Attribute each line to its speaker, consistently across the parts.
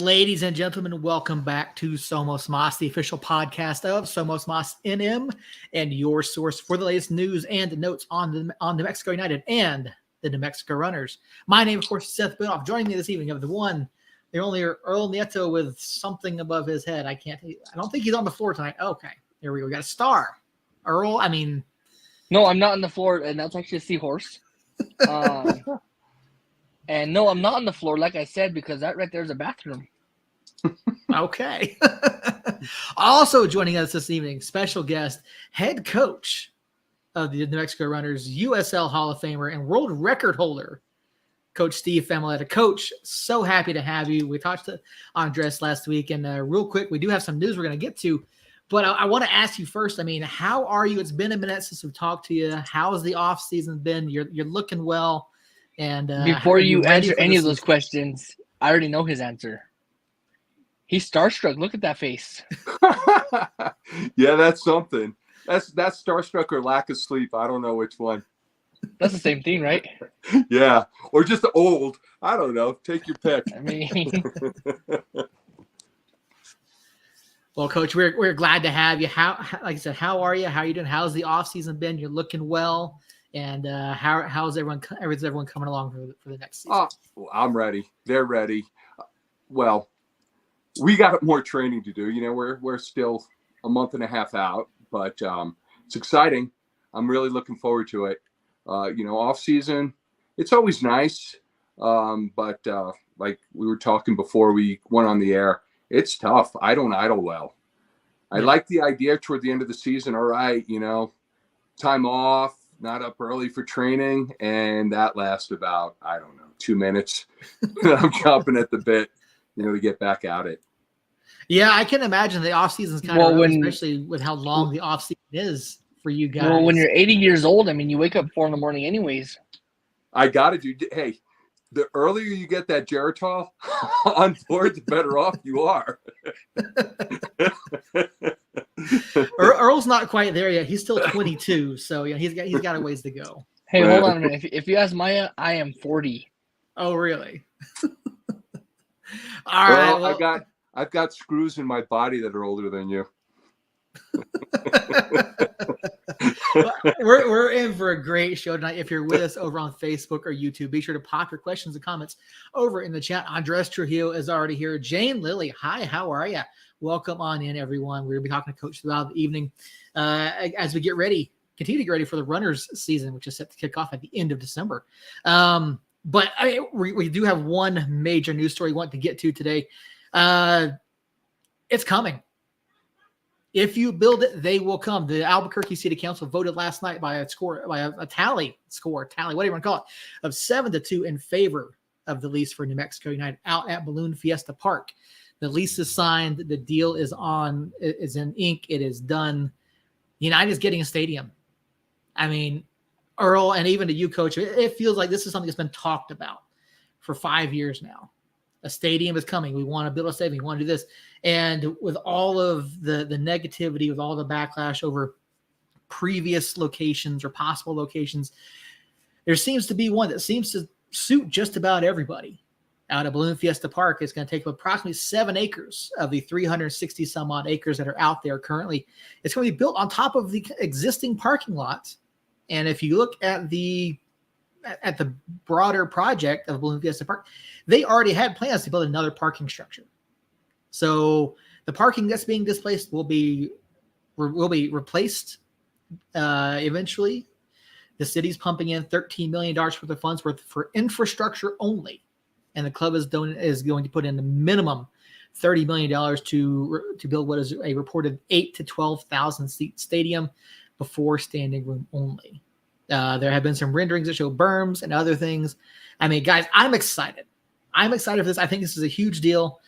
Speaker 1: Ladies and gentlemen, welcome back to Somos Mas, the official podcast of Somos Mas NM, and your source for the latest news and notes on New Mexico United and the New Mexico Runners. My name, of course, is Seth Bidoff. Joining me this evening of the one, the only Earl Nieto with something above his head. I don't think he's on the floor tonight. Okay, here we go. We got a star. Earl,
Speaker 2: No, I'm not on the floor, and that's actually a seahorse. And no, I'm not on the floor, like I said, because that right there is a bathroom.
Speaker 1: Okay. Also joining us this evening, special guest, head coach of the New Mexico Runners, USL Hall of Famer, and world record holder, Coach Steve Famiglietta. Coach, so happy to have you. We talked to Andres last week, and real quick, we do have some news we're going to get to, but I want to ask you first, how are you? It's been a minute since we've talked to you. How's the off season been? You're looking well. And
Speaker 2: before you answer any of those questions, I already know his answer. He's starstruck. Look at that face.
Speaker 3: Yeah, that's something. That's starstruck or lack of sleep. I don't know which one.
Speaker 2: That's the same thing, right?
Speaker 3: Yeah, or just old. I don't know. Take your pick.
Speaker 1: Well, Coach, we're glad to have you. Like I said, how are you? How are you doing? How's the off season been? You're looking well. And how's everyone coming along for the next season?
Speaker 3: Well, I'm ready. They're ready. Well, we got more training to do. We're still a month and a half out, but it's exciting. I'm really looking forward to it. Off season, it's always nice, but like we were talking before we went on the air, it's tough. I don't idle well. I like the idea toward the end of the season. All right, time off. Not up early for training, and that lasts about, 2 minutes. I'm chomping at the bit, to get back at it.
Speaker 1: Yeah, I can imagine the off season's kind of rough, especially with how long the off season is for you guys.
Speaker 2: Well, when you're 80 years old, you wake up 4 in the morning anyways.
Speaker 3: I got to do. Hey, the earlier you get that Geritol on board, the better off you are.
Speaker 1: Earl's not quite there yet. He's still 22, so he's got a ways to go.
Speaker 2: Hey, hold on a minute. If you ask Maya, I am 40.
Speaker 1: Oh, really? All right.
Speaker 3: Well, I've got screws in my body that are older than you.
Speaker 1: We're in for a great show tonight. If you're with us over on Facebook or YouTube, be sure to pop your questions and comments over in the chat. Andres Trujillo is already here. Jane Lilly, hi, how are you? Welcome on in, everyone. We're going to be talking to Coach throughout the evening as we continue to get ready for the Runners season, which is set to kick off at the end of December. But we do have one major news story we want to get to today. It's coming. If you build it, they will come. The Albuquerque City Council voted last night by a tally, whatever you want to call it, of 7-2 in favor of the lease for New Mexico United out at Balloon Fiesta Park. The lease is signed. The deal is in ink. It is done. United is getting a stadium. Earl, and even to you, Coach, it feels like this is something that's been talked about for 5 years now. A stadium is coming. We want to build a stadium. We want to do this. And with all of the negativity, with all the backlash over previous locations or possible locations, there seems to be one that seems to suit just about everybody. Out at Balloon Fiesta Park, it's going to take up approximately 7 acres of the 360 some odd acres that are out there currently. It's going to be built on top of the existing parking lot. And if you look at the broader project of Balloon Fiesta Park, they already had plans to build another parking structure. So the parking that's being displaced will be replaced eventually. The city's pumping in $13 million worth of funds for infrastructure only. And the club is going to put in the minimum $30 million to build what is a reported 8,000 to 12,000 seat stadium before standing room only. There have been some renderings that show berms and other things. Guys, I'm excited. I'm excited for this. I think this is a huge deal.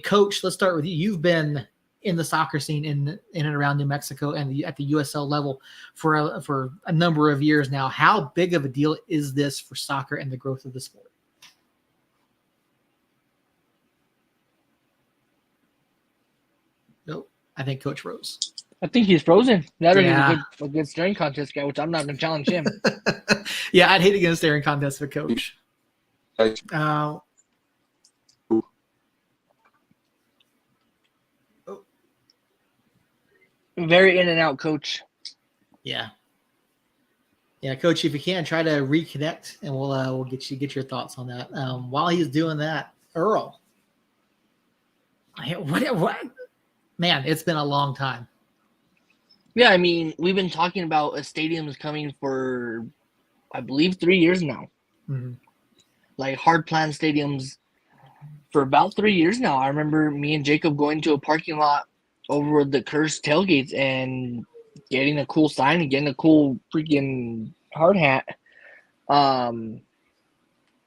Speaker 1: Coach, let's start with you. You've been in the soccer scene in and around New Mexico and at the USL level for a number of years now. How big of a deal is this for soccer and the growth of the sport? Nope. I think Coach Rose.
Speaker 2: I think he's frozen. That or he's a good staring contest guy, which I'm not going to challenge him.
Speaker 1: Yeah, I'd hate to get a staring contest with Coach.
Speaker 2: Very in and out, Coach.
Speaker 1: Yeah. Yeah, Coach, if you can, try to reconnect, and we'll get your thoughts on that. While he's doing that, Earl, what? Man, it's been a long time.
Speaker 2: Yeah, I mean, we've been talking about a stadium coming for, I believe, 3 years now.
Speaker 1: Mm-hmm.
Speaker 2: Like hard plan stadiums for about 3 years now. I remember me and Jacob going to a parking lot over the Curse tailgates and getting a cool sign and getting a cool freaking hard hat,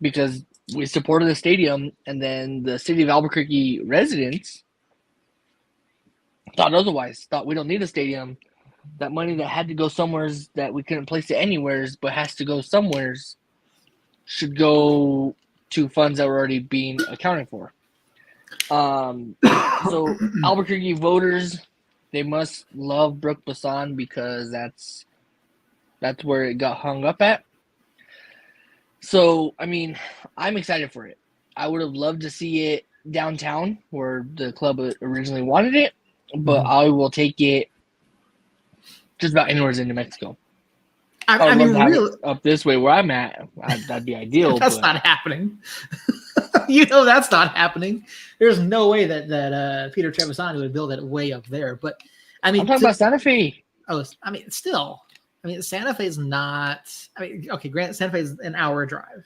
Speaker 2: because we supported the stadium, and then the city of Albuquerque residents thought otherwise. Thought we don't need a stadium. That money that had to go somewheres that we couldn't place it anywheres, but has to go somewheres, should go to funds that were already being accounted for. So Albuquerque voters, they must love Brooke Bassan, because that's where it got hung up at. So, I mean, I'm excited for it. I would have loved to see it downtown where the club originally wanted it, but I will take it just about anywhere in New Mexico.
Speaker 1: I mean, really,
Speaker 2: up this way where I'm at, that'd be ideal.
Speaker 1: That's not happening. That's not happening. There's no way that Peter Trevisani would build it way up there. But I mean,
Speaker 2: I'm talking about Santa Fe.
Speaker 1: Oh, I mean, still, I mean, Santa Fe is not. I mean, okay, granted, Santa Fe is an hour drive,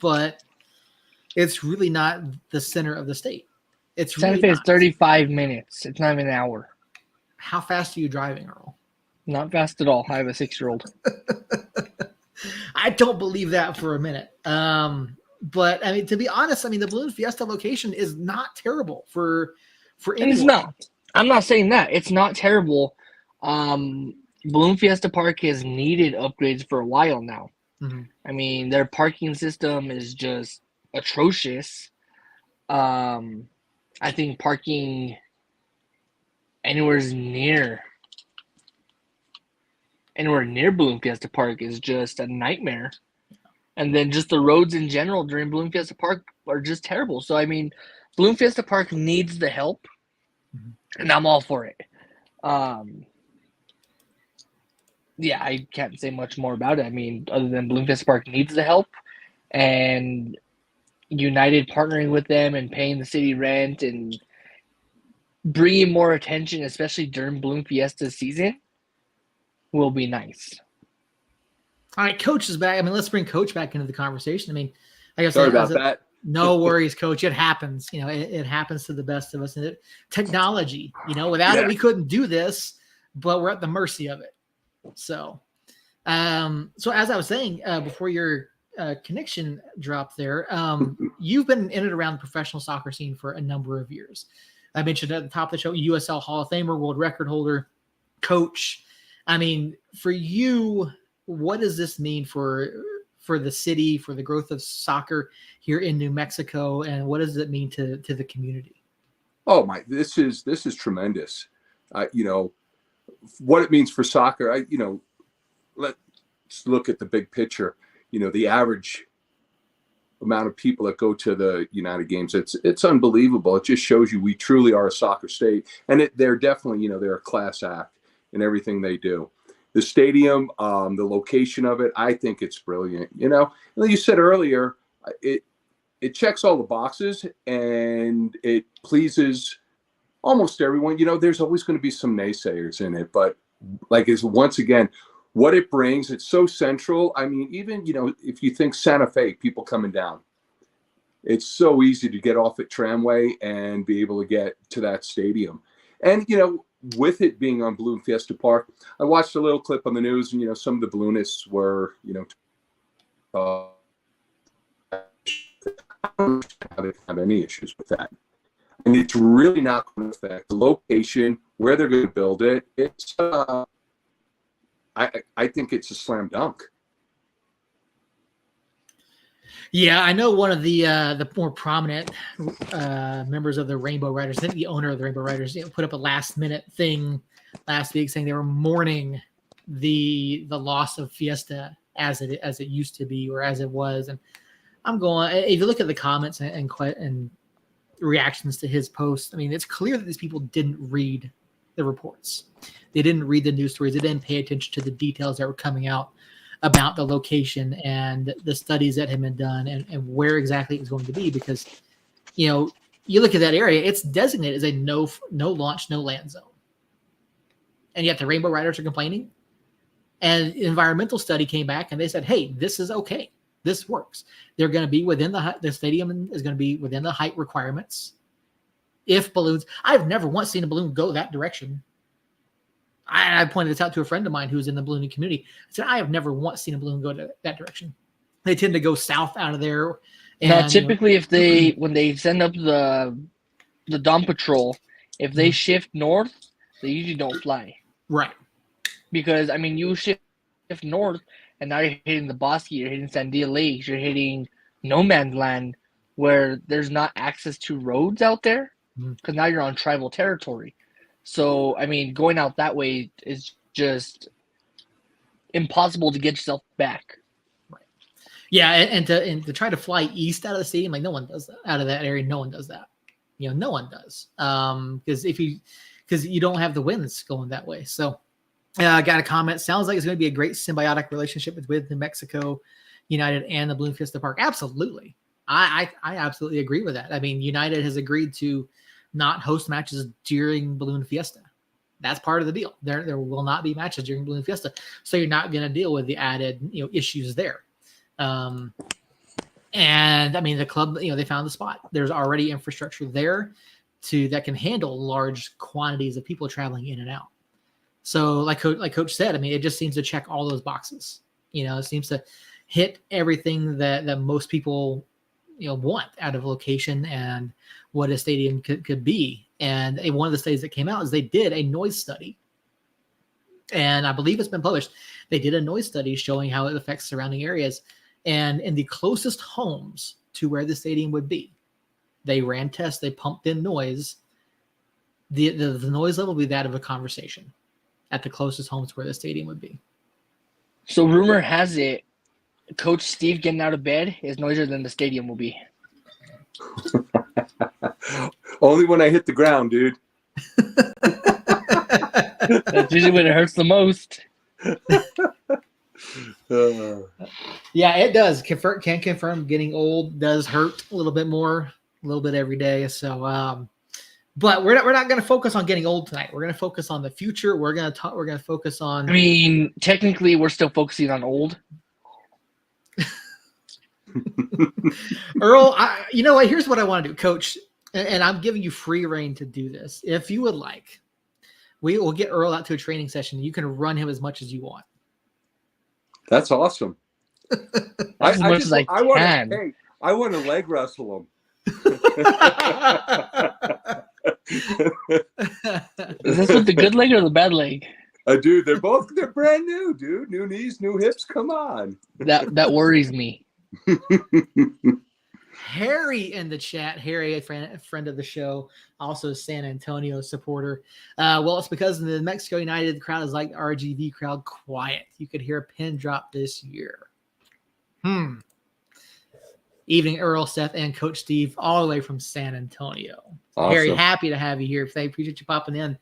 Speaker 1: but it's really not the center of the state.
Speaker 2: Santa Fe is 35 minutes. It's not even an hour.
Speaker 1: How fast are you driving, Earl?
Speaker 2: Not fast at all. I have a 6-year-old.
Speaker 1: I don't believe that for a minute. But I mean, to be honest, I mean, the Balloon Fiesta location is not terrible for anyone.
Speaker 2: It's not. I'm not saying that. It's not terrible. Balloon Fiesta Park has needed upgrades for a while now.
Speaker 1: Mm-hmm.
Speaker 2: I mean, their parking system is just atrocious. I think parking anywhere near Balloon Fiesta Park is just a nightmare. And then just the roads in general during Balloon Fiesta Park are just terrible. So, I mean, Balloon Fiesta Park needs the help, and I'm all for it. Yeah, I can't say much more about it. I mean, other than Balloon Fiesta Park needs the help, and United partnering with them and paying the city rent and bringing more attention, especially during Balloon Fiesta season, will be nice.
Speaker 1: All right, Coach is back. I mean, let's bring Coach back into the conversation. I mean, like I
Speaker 3: Sorry
Speaker 1: said,
Speaker 3: about that.
Speaker 1: No worries, Coach. It happens. It happens to the best of us. And technology, without it, we couldn't do this, but we're at the mercy of it. So, so as I was saying before your connection dropped there, you've been in and around the professional soccer scene for a number of years. I mentioned at the top of the show, USL Hall of Famer, world record holder, coach. I mean, for you, what does this mean for the city, for the growth of soccer here in New Mexico, and what does it mean to the community?
Speaker 3: Oh my, this is tremendous. What it means for soccer. Let's look at the big picture. The average amount of people that go to the United Games, it's unbelievable. It just shows you we truly are a soccer state, and they're definitely, they're a class act in everything they do. The stadium, the location of it, I think it's brilliant. Like you said earlier, it checks all the boxes and it pleases almost everyone. There's always going to be some naysayers in it, but once again, what it brings, it's so central. I mean, even, if you think Santa Fe, people coming down, it's so easy to get off at Tramway and be able to get to that stadium. And, with it being on Balloon Fiesta Park, I watched a little clip on the news, and some of the balloonists were, I don't have any issues with that. And it's really not going to affect the location, where they're going to build it. It's, I think it's a slam dunk.
Speaker 1: Yeah, I know one of the more prominent members of the Rainbow Riders, I think the owner of the Rainbow Riders, put up a last-minute thing last week saying they were mourning the loss of Fiesta as it used to be or as it was. And I'm going, if you look at the comments and reactions to his post, I mean, it's clear that these people didn't read the reports. They didn't read the news stories. They didn't pay attention to the details that were coming out about the location and the studies that had been done and where exactly it was going to be. Because, you know, you look at that area, it's designated as a no launch, no land zone. And yet the Rainbow Riders are complaining. And the environmental study came back and they said, hey, this is okay. This works. They're going to be within the stadium is going to be within the height requirements. If balloons, I've never once seen a balloon go that direction. I pointed this out to a friend of mine who's in the ballooning community. I said, I have never once seen a balloon go to that direction. They tend to go south out of there. And,
Speaker 2: now, typically, if when they send up the dawn patrol, if they shift north, they usually don't fly.
Speaker 1: Right.
Speaker 2: Because, I mean, you shift north, and now you're hitting the Bosque, you're hitting Sandia Lakes, you're hitting no man's land, where there's not access to roads out there, because now you're on tribal territory. So, I mean, going out that way is just impossible to get yourself back.
Speaker 1: Right. Yeah, and to try to fly east out of the stadium, like no one does that. Out of that area, no one does that. You know, no one does. Because you don't have the winds going that way. So, I got a comment. Sounds like it's going to be a great symbiotic relationship with New Mexico United and the Balloon Fiesta Park. Absolutely. I absolutely agree with that. I mean, United has agreed to not host matches during Balloon Fiesta. That's part of the deal. There will not be matches during Balloon Fiesta, so you're not going to deal with the added issues there. And I mean, the club, they found the spot. There's already infrastructure there that can handle large quantities of people traveling in and out. So, like Coach said, I mean, it just seems to check all those boxes. It seems to hit everything that most people want out of a location and what a stadium could be. And one of the studies that came out is they did a noise study. And I believe it's been published. They did a noise study showing how it affects surrounding areas. And in the closest homes to where the stadium would be, they ran tests, they pumped in noise. The noise level would be that of a conversation at the closest homes where the stadium would be.
Speaker 2: So rumor has it, Coach Steve getting out of bed is noisier than the stadium will be.
Speaker 3: Only when I hit the ground, dude.
Speaker 2: That's usually when it hurts the most.
Speaker 1: Yeah, it does. Can confirm getting old does hurt a little bit more, a little bit every day. So, but we're not going to focus on getting old tonight. We're going to focus on the future. We're going to focus on.
Speaker 2: I mean, technically, we're still focusing on old.
Speaker 1: Earl, you know what? Here's what I want to do, Coach, and I'm giving you free reign to do this. If you would like, we will get Earl out to a training session. You can run him as much as you want.
Speaker 3: That's awesome.
Speaker 2: As much as I can.
Speaker 3: I want to leg wrestle him.
Speaker 2: Is this with the good leg or the bad leg?
Speaker 3: Dude, they're brand new, dude. New knees, new hips. Come on.
Speaker 2: That worries me.
Speaker 1: Harry in the chat. Harry, a friend of the show, also a San Antonio supporter. Well, it's because in the Mexico United crowd is like the RGV crowd, quiet. You could hear a pin drop this year. Evening, Earl, Seth, and Coach Steve, all the way from San Antonio.
Speaker 3: Awesome.
Speaker 1: Very happy to have you here. I appreciate you popping in.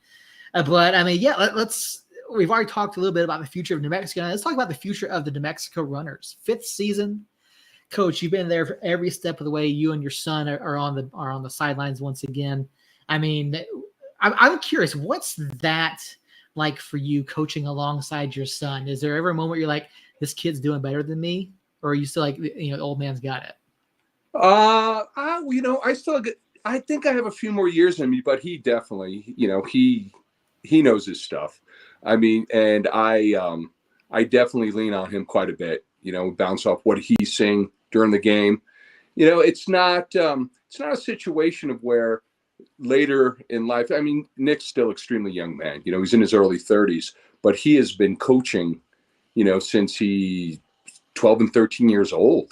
Speaker 1: But I mean, yeah, let's. We've already talked a little bit about the future of New Mexico. Let's talk about the future of the New Mexico Runners. 5th season, Coach. You've been there for every step of the way. You and your son are on the sidelines once again. I mean, I'm curious. What's that like for you, coaching alongside your son? Is there ever a moment you're like, this kid's doing better than me, or are you still like, the old man's got it?
Speaker 3: I think I have a few more years in me, but he definitely, he knows his stuff. I mean, and I definitely lean on him quite a bit, bounce off what he's saying during the game. It's not a situation of where later in life, I mean, Nick's still extremely young man, he's in his early 30s, but he has been coaching, since he's 12 and 13 years old.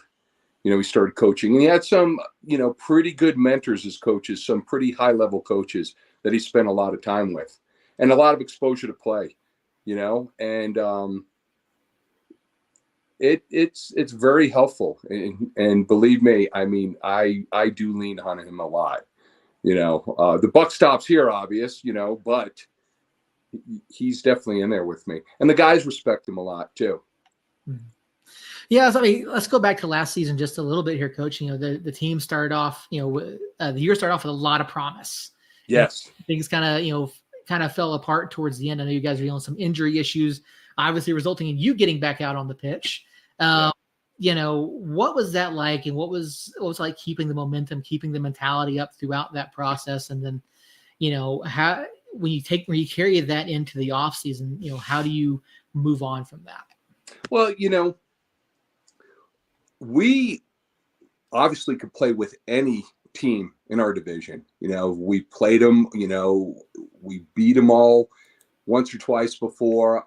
Speaker 3: He started coaching, and he had some, pretty good mentors as coaches, some pretty high level coaches that he spent a lot of time with and a lot of exposure to play, and it's very helpful. And believe me, I mean, I do lean on him a lot, the buck stops here, obvious, but he's definitely in there with me, and the guys respect him a lot too.
Speaker 1: Yeah, so, I mean, let's go back to last season just a little bit here, Coach. The team started off, the year started off with a lot of promise.
Speaker 3: Yes,
Speaker 1: Things kind of fell apart towards the end. I know you guys were dealing with some injury issues, obviously resulting in you getting back out on the pitch. What was that like, and what was like keeping the momentum, keeping the mentality up throughout that process, and then, how when you carry that into the off season, how do you move on from that?
Speaker 3: Well, we obviously could play with any team in our division. We played them, we beat them all once or twice before.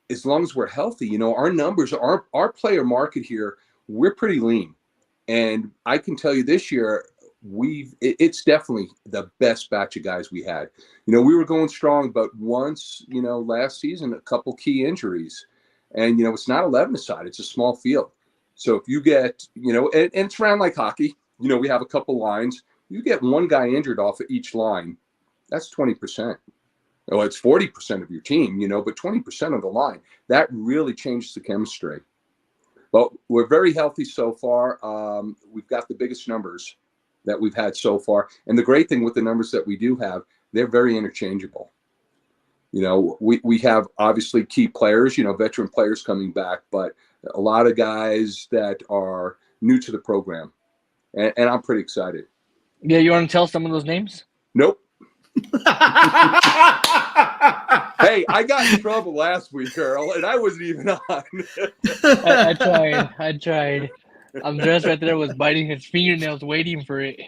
Speaker 3: As long as we're healthy, our numbers, our player market here, we're pretty lean. And I can tell you this year, it's definitely the best batch of guys we had. We were going strong, but once, last season, a couple key injuries. And, it's not 11-a-side, it's a small field. So if you get, and it's around like hockey, we have a couple lines. You get one guy injured off of each line, that's 20%. Oh, it's 40% of your team, but 20% of the line. That really changes the chemistry. But we're very healthy so far. We've got the biggest numbers that we've had so far. And the great thing with the numbers that we do have, they're very interchangeable. We have obviously key players, veteran players coming back, but a lot of guys that are new to the program. And I'm pretty excited.
Speaker 2: Yeah, you want to tell some of those names?
Speaker 3: Nope. Hey, I got in trouble last week, Earl, and I wasn't even on.
Speaker 2: I tried. Andres right there was biting his fingernails waiting for it.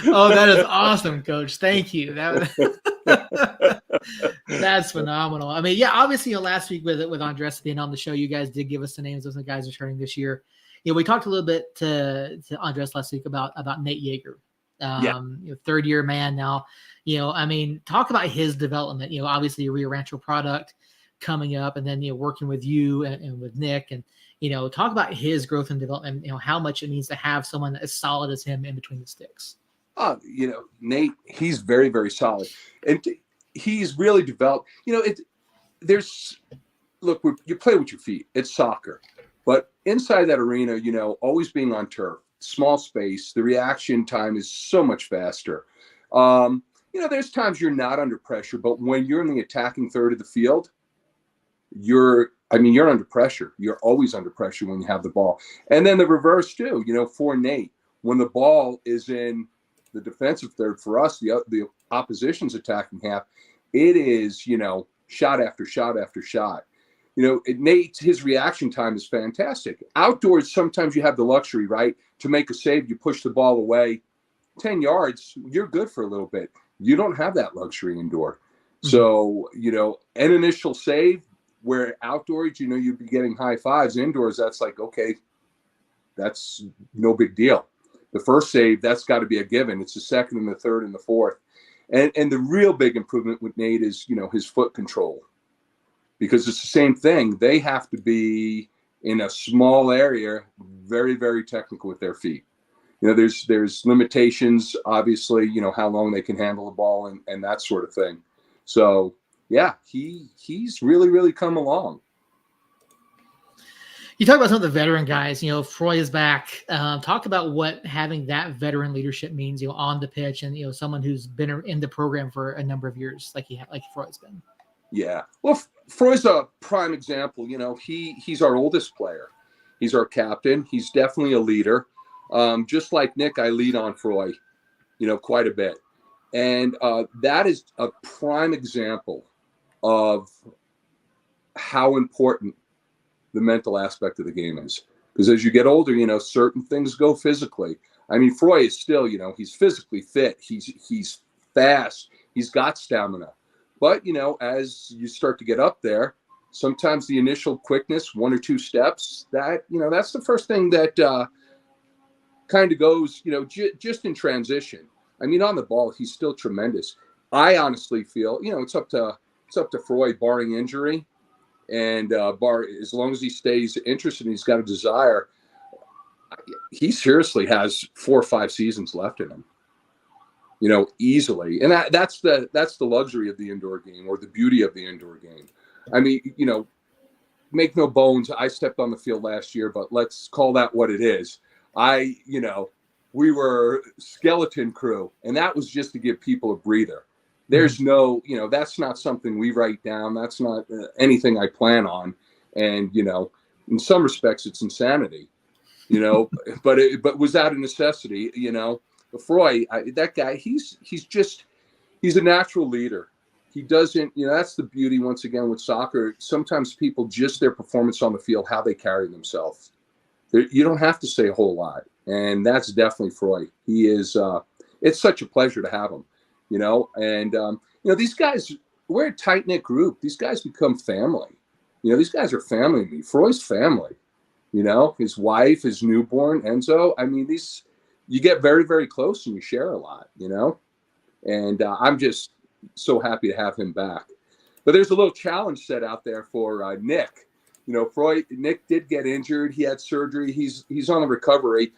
Speaker 1: Oh, that is awesome, Coach. Thank you. That's phenomenal. I mean, yeah, obviously, last week with Andres being on the show, you guys did give us the names of the guys returning this year. We talked a little bit to Andres last week about Nate Yeager. Third year man now. Talk about his development. Obviously a Rio Rancho product coming up, and then working with you and with Nick, and talk about his growth and development. How much it means to have someone as solid as him in between the sticks.
Speaker 3: Nate, he's very, very solid, and he's really developed. You play with your feet. It's soccer, but inside that arena, always being on turf, small space, the reaction time is so much faster. There's times you're not under pressure, but when you're in the attacking third of the field, you're under pressure. You're always under pressure when you have the ball. And then the reverse too, for Nate, when the ball is in the defensive third for us, the opposition's attacking half, it is, shot after shot after shot. Nate, his reaction time is fantastic. Outdoors, sometimes you have the luxury, right, to make a save. You push the ball away 10 yards, you're good for a little bit. You don't have that luxury indoor. Mm-hmm. So, an initial save where outdoors, you'd be getting high fives. Indoors, that's like, okay, that's no big deal. The first save, that's got to be a given. It's the second and the third and the fourth. And the real big improvement with Nate is, his foot control. Because it's the same thing. They have to be in a small area, very, very technical with their feet. There's limitations, obviously, how long they can handle the ball and that sort of thing. So, yeah, he's really, really come along.
Speaker 1: You talk about some of the veteran guys, Froy is back. Talk about what having that veteran leadership means, on the pitch, and, someone who's been in the program for a number of years, like Froy's been.
Speaker 3: Yeah. Well, Froy's a prime example. He's our oldest player. He's our captain. He's definitely a leader. Just like Nick, I lead on Froy, quite a bit. And that is a prime example of how important the mental aspect of the game is. Because as you get older, certain things go physically. Froy is still, he's physically fit. He's fast. He's got stamina. But, as you start to get up there, sometimes the initial quickness, one or two steps, that, that's the first thing that kind of goes, just in transition. On the ball, he's still tremendous. I honestly feel, it's up to Froy, barring injury, and as long as he stays interested and he's got a desire, he seriously has 4 or 5 seasons left in him. easily. And that's the luxury of the indoor game, or the beauty of the indoor game. I mean, make no bones, I stepped on the field last year, but let's call that what it is. We were skeleton crew, and that was just to give people a breather. There's no, that's not something we write down. That's not anything I plan on. And, in some respects, it's insanity, but was that a necessity? Froy, that guy, he's a natural leader. He doesn't, that's the beauty once again with soccer. Sometimes people, just their performance on the field, how they carry themselves. You don't have to say a whole lot. And that's definitely Froy. He is, it's such a pleasure to have him, and, these guys, we're a tight knit group. These guys become family. These guys are family to me. Froy's family, his wife, his newborn, Enzo. I mean, you get very, very close and you share a lot, and I'm just so happy to have him back. But there's a little challenge set out there for Nick. Nick did get injured. He had surgery. He's on the recovery.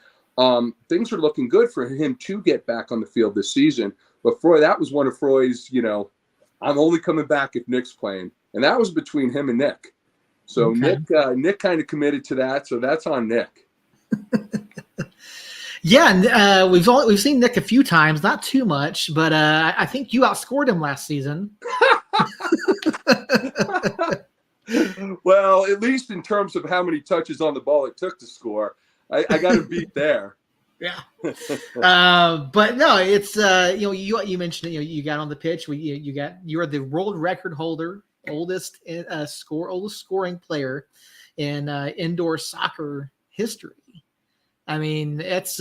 Speaker 3: Things are looking good for him to get back on the field this season. But Froy, that was one of Froy's, I'm only coming back if Nick's playing. And that was between him and Nick. So okay. Nick kind of committed to that. So that's on Nick.
Speaker 1: Yeah, we've seen Nick a few times, not too much, but I think you outscored him last season.
Speaker 3: Well, at least in terms of how many touches on the ball it took to score, I got to beat there.
Speaker 1: Yeah, but no, it's you mentioned you got on the pitch. You are the world record holder, oldest scoring player in indoor soccer history. I mean, it's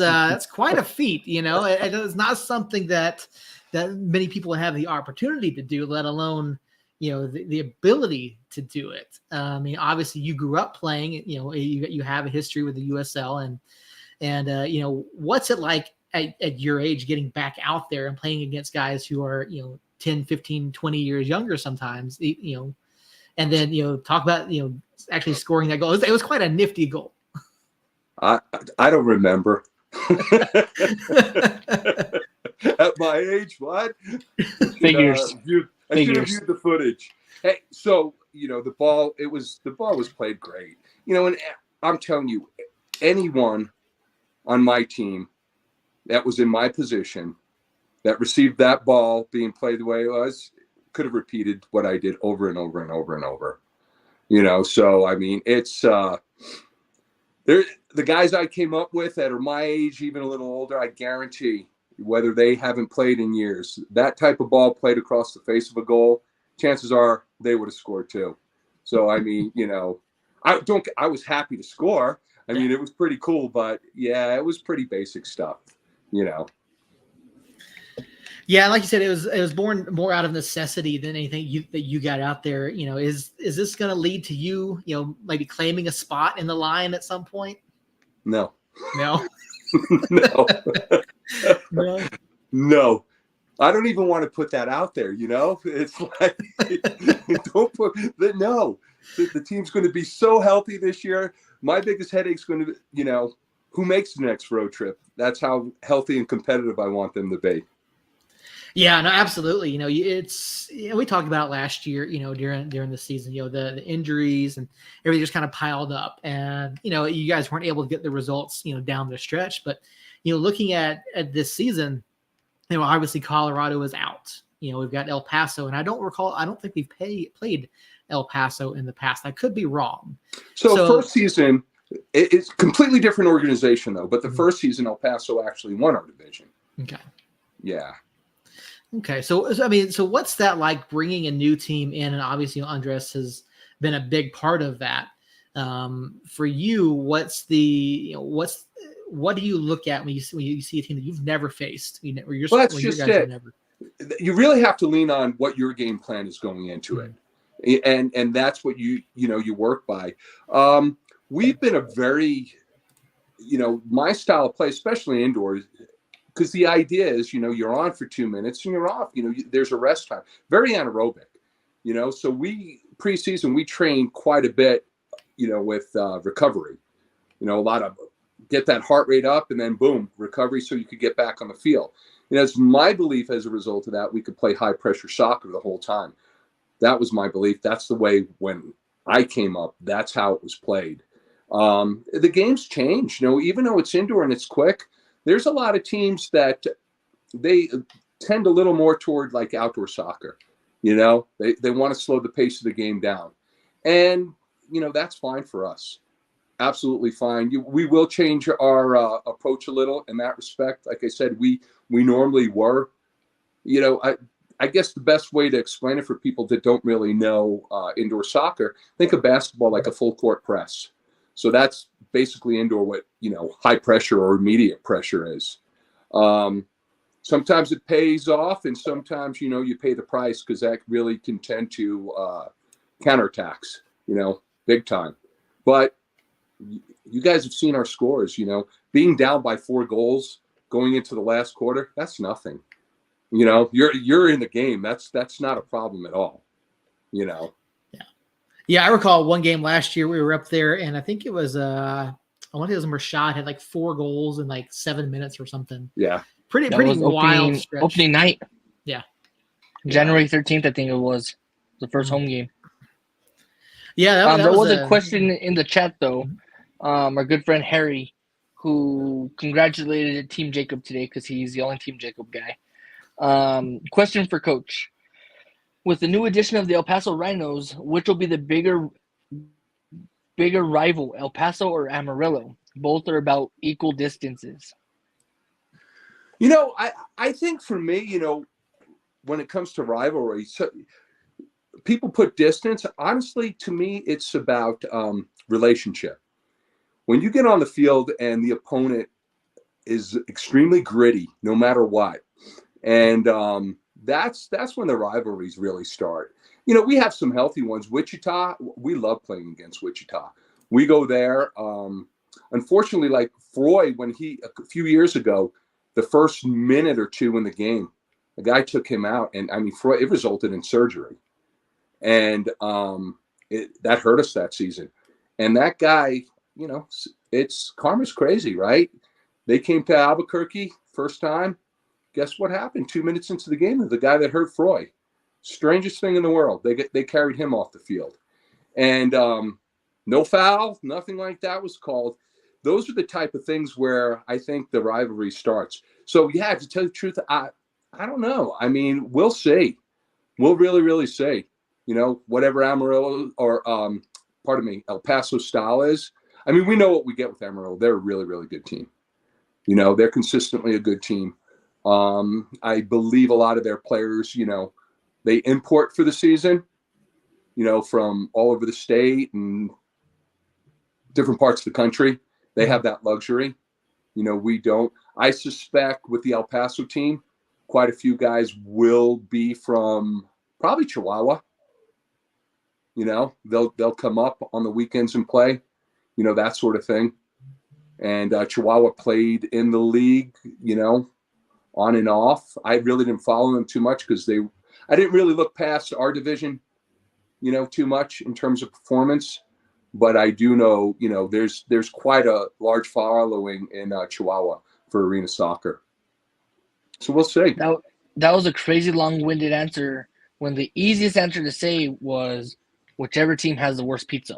Speaker 1: quite a feat. It's not something that many people have the opportunity to do, let alone the ability to do it. I mean, obviously, you grew up playing. You have a history with the USL and what's it like at your age getting back out there and playing against guys who are 10, 15, 20 years younger sometimes, and then talk about actually scoring that goal. It was quite a nifty goal.
Speaker 3: I don't remember. At my age, what?
Speaker 2: Figures.
Speaker 3: I should have viewed the footage. Hey, so the ball was played great. And I'm telling you, anyone on my team that was in my position that received that ball being played the way it was could have repeated what I did over and over and over and over. So I mean, it's the guys I came up with that are my age, even a little older, I guarantee, whether they haven't played in years, that type of ball played across the face of a goal, chances are they would have scored too. So I mean, I was happy to score. I mean, it was pretty cool, but yeah, it was pretty basic stuff,
Speaker 1: Yeah, like you said, it was born more out of necessity than anything that you got out there. Is this going to lead to you, maybe claiming a spot in the line at some point?
Speaker 3: No.
Speaker 1: No.
Speaker 3: No.
Speaker 1: No.
Speaker 3: No. I don't even want to put that out there. It's like don't put that. No, the team's going to be so healthy this year. My biggest headache's going to be, who makes the next road trip. That's how healthy and competitive I want them to be.
Speaker 1: Yeah, no, absolutely. It's we talked about it last year. During the season, the injuries and everything just kind of piled up, and you guys weren't able to get the results, down the stretch. But looking at this season, obviously Colorado is out. We've got El Paso, and I don't think we've played El Paso in the past. I could be wrong.
Speaker 3: So first season, it's completely different organization though. But the first season, El Paso actually won our division.
Speaker 1: Okay.
Speaker 3: Yeah.
Speaker 1: Okay, so I mean, so what's that like bringing a new team in? And obviously, Andres has been a big part of that. For you, what do you look at when you see a team that you've never faced?
Speaker 3: That's just it. You really have to lean on what your game plan is going into it, and that's what you work by. We've been a very, my style of play, especially indoors. Because the idea is, you're on for 2 minutes and you're off. There's a rest time. Very anaerobic. So preseason we train quite a bit, with recovery. A lot of get that heart rate up and then boom, recovery so you could get back on the field. It's my belief as a result of that, we could play high pressure soccer the whole time. That was my belief. That's the way when I came up, that's how it was played. The game's changed, even though it's indoor and it's quick, there's a lot of teams that they tend a little more toward like outdoor soccer. They want to slow the pace of the game down. And, that's fine for us. Absolutely fine. We will change our approach a little in that respect. Like I said, we normally were, I guess the best way to explain it for people that don't really know indoor soccer, think of basketball like a full court press. So that's basically indoor what, high pressure or immediate pressure is. Sometimes it pays off, and sometimes, you pay the price because that really can tend to counterattacks, big time. But you guys have seen our scores, being down by 4 goals going into the last quarter, that's nothing. You're in the game. That's not a problem at all,
Speaker 1: Yeah, I recall one game last year we were up there, and I think it was I want to say it was Rashad had like 4 goals in like 7 minutes or something.
Speaker 3: Yeah.
Speaker 1: Pretty wild stretch.
Speaker 2: Opening night.
Speaker 1: Yeah.
Speaker 2: January 13th, I think it was the first home game.
Speaker 1: Yeah,
Speaker 2: there was a question in the chat though. Our good friend Harry, who congratulated Team Jacob today because he's the only Team Jacob guy. Question for Coach: with the new addition of the El Paso Rhinos, which will be the bigger rival, El Paso or Amarillo? Both are about equal distances.
Speaker 3: I think for me, when it comes to rivalry, so people put distance. Honestly, to me, it's about relationship. When you get on the field and the opponent is extremely gritty, no matter what, and that's when the rivalries really start. We have some healthy ones. Wichita, we love playing against Wichita. We go there. Unfortunately, like Froy, when a few years ago, the first minute or two in the game, the guy took him out, and Froy, it resulted in surgery. And that hurt us that season. And that guy, it's karma's crazy, right? They came to Albuquerque first time. Guess what happened? 2 minutes into the game, the guy that hurt Froy, strangest thing in the world. They carried him off the field, and no foul, nothing like that was called. Those are the type of things where I think the rivalry starts. So yeah, to tell you the truth, I don't know. We'll see. We'll really, really see. Whatever Amarillo or El Paso style is. We know what we get with Amarillo. They're a really, really good team. They're consistently a good team. I believe a lot of their players, they import for the season, from all over the state and different parts of the country. They have that luxury. We don't. I suspect with the El Paso team, quite a few guys will be from probably Chihuahua. They'll come up on the weekends and play, that sort of thing. And Chihuahua played in the league, on and off. I really didn't follow them too much because I didn't really look past our division, too much in terms of performance. But I do know, there's quite a large following in Chihuahua for arena soccer. So we'll see.
Speaker 2: That was a crazy long-winded answer when the easiest answer to say was whichever team has the worst pizza.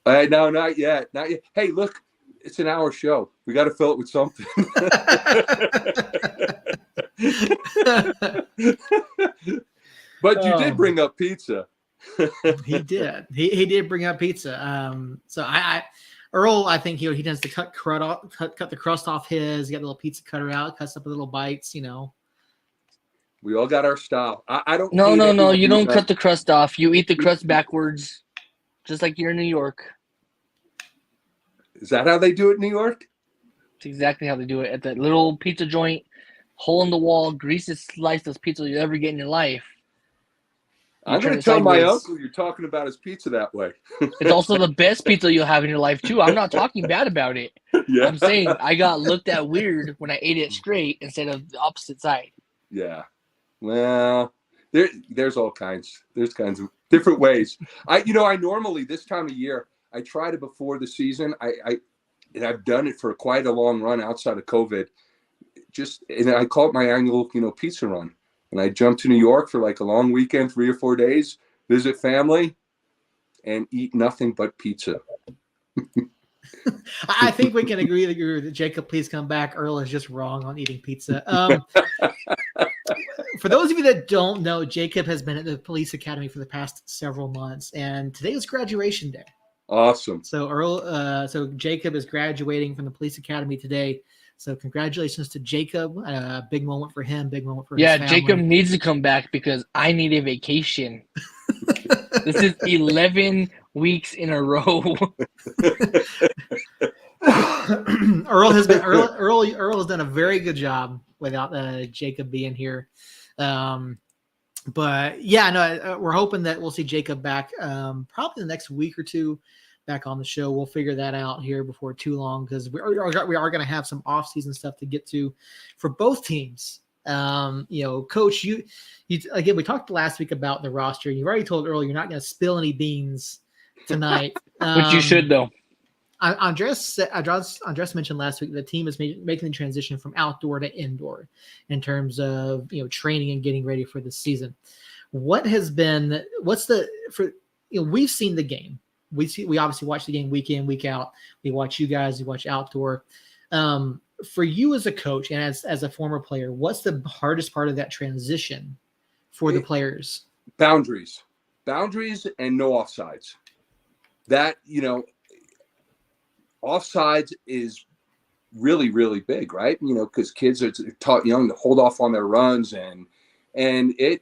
Speaker 3: No, not yet. Not yet. Hey, look, it's an hour show. We got to fill it with something. But you did bring up pizza.
Speaker 1: He did. He did bring up pizza. So Earl, I think he tends to cut the crust off his. He got a little pizza cutter out, cuts up little bites.
Speaker 3: We all got our style. I don't.
Speaker 2: No. You don't cut the crust off. You eat the crust backwards, just like you're in New York.
Speaker 3: Is that how they do it in New York?
Speaker 2: It's exactly how they do it at that little pizza joint, hole in the wall, greasiest sliced pizza you'll ever get in your life.
Speaker 3: I'm going to tell my uncle you're talking about his pizza that way.
Speaker 2: It's also the best pizza you'll have in your life, too. I'm not talking bad about it.
Speaker 3: Yeah.
Speaker 2: I'm saying I got looked at weird when I ate it straight instead of the opposite side.
Speaker 3: Yeah. Well, there's all kinds. There's kinds of different ways. I normally this time of year, I try to before the season. And I've done it for quite a long run outside of COVID. and I call it my annual, pizza run. And I jump to New York for like a long weekend, 3 or 4 days, visit family, and eat nothing but pizza.
Speaker 1: I think we can agree that Jacob, please come back. Earl is just wrong on eating pizza. For those of you that don't know, Jacob has been at the police academy for the past several months, and today was graduation day.
Speaker 3: Awesome.
Speaker 1: So so Jacob is graduating from the police academy today. So congratulations to Jacob. Big moment for him. Big moment for his family.
Speaker 2: Jacob needs to come back because I need a vacation. This is 11 weeks in a row.
Speaker 1: Earl has done a very good job without Jacob being here. But yeah, no, we're hoping that we'll see Jacob back probably the next week or two back on the show. We'll figure that out here before too long because we are going to have some off-season stuff to get to for both teams. Coach, you again, we talked last week about the roster. You've already told Earl you're not going to spill any beans tonight.
Speaker 2: Which you should, though.
Speaker 1: Andres mentioned last week the team is making the transition from outdoor to indoor in terms of training and getting ready for the season. We've seen the game. We obviously watch the game week in, week out. We watch you guys, we watch outdoor. For you as a coach and as a former player, what's the hardest part of that transition for the players?
Speaker 3: Boundaries and no offsides. That, offsides is really, really big, right? Because kids are taught young to hold off on their runs and it,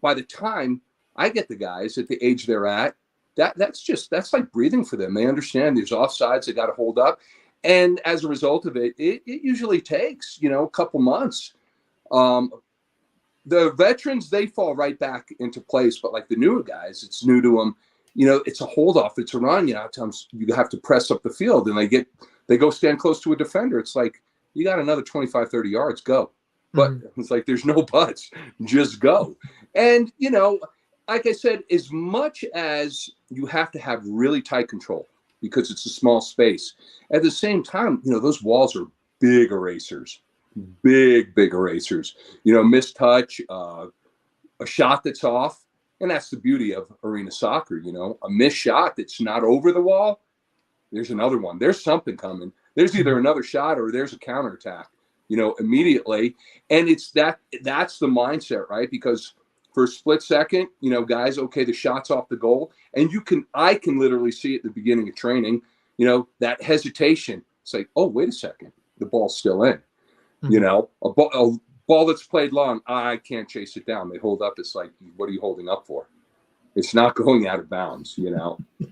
Speaker 3: by the time I get the guys at the age they're at, that's like breathing for them. They understand there's offsides, they got to hold up. And as a result of it, it usually takes, a couple months. The veterans, they fall right back into place, but like the newer guys, it's new to them. It's a hold off, it's a run. At times you have to press up the field and they go stand close to a defender. It's like, you got another 25, 30 yards, go. But it's like, there's no buts, just go. And, like I said, as much as you have to have really tight control because it's a small space, at the same time, those walls are big erasers, big erasers. Missed touch, a shot that's off. And that's the beauty of arena soccer, a missed shot that's not over the wall. There's another one. There's something coming. There's either another shot or there's a counterattack, immediately. And that's the mindset, right? Because for a split second, guys, okay, the shot's off the goal. And I can literally see at the beginning of training, that hesitation. It's like, oh, wait a second. The ball's still in, a ball that's played long, I can't chase it down. They hold up. It's like, what are you holding up for? It's not going out of bounds,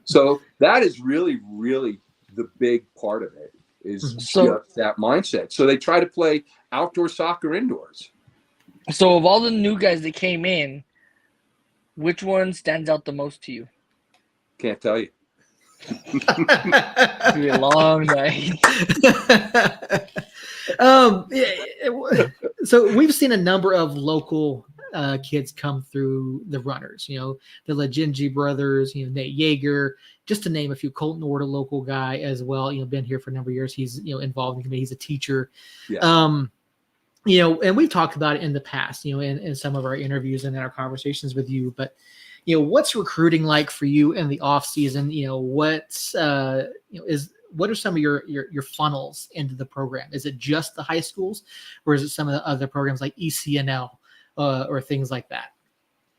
Speaker 3: So that is really, really the big part of it is just that mindset. So they try to play outdoor soccer indoors.
Speaker 2: So of all the new guys that came in, which one stands out the most to you?
Speaker 3: Can't tell you.
Speaker 2: It's gonna be a long night.
Speaker 1: So we've seen a number of local kids come through the runners, the Legingi brothers, Nate Yeager, just to name a few. Colton Ward, a local guy as well, been here for a number of years. He's, involved in the committee. He's a teacher. Yeah. And we've talked about it in the past, in some of our interviews and in our conversations with you, but what's recruiting like for you in the off season? What are some of your funnels into the program? Is it just the high schools, or is it some of the other programs like ECNL or things like that?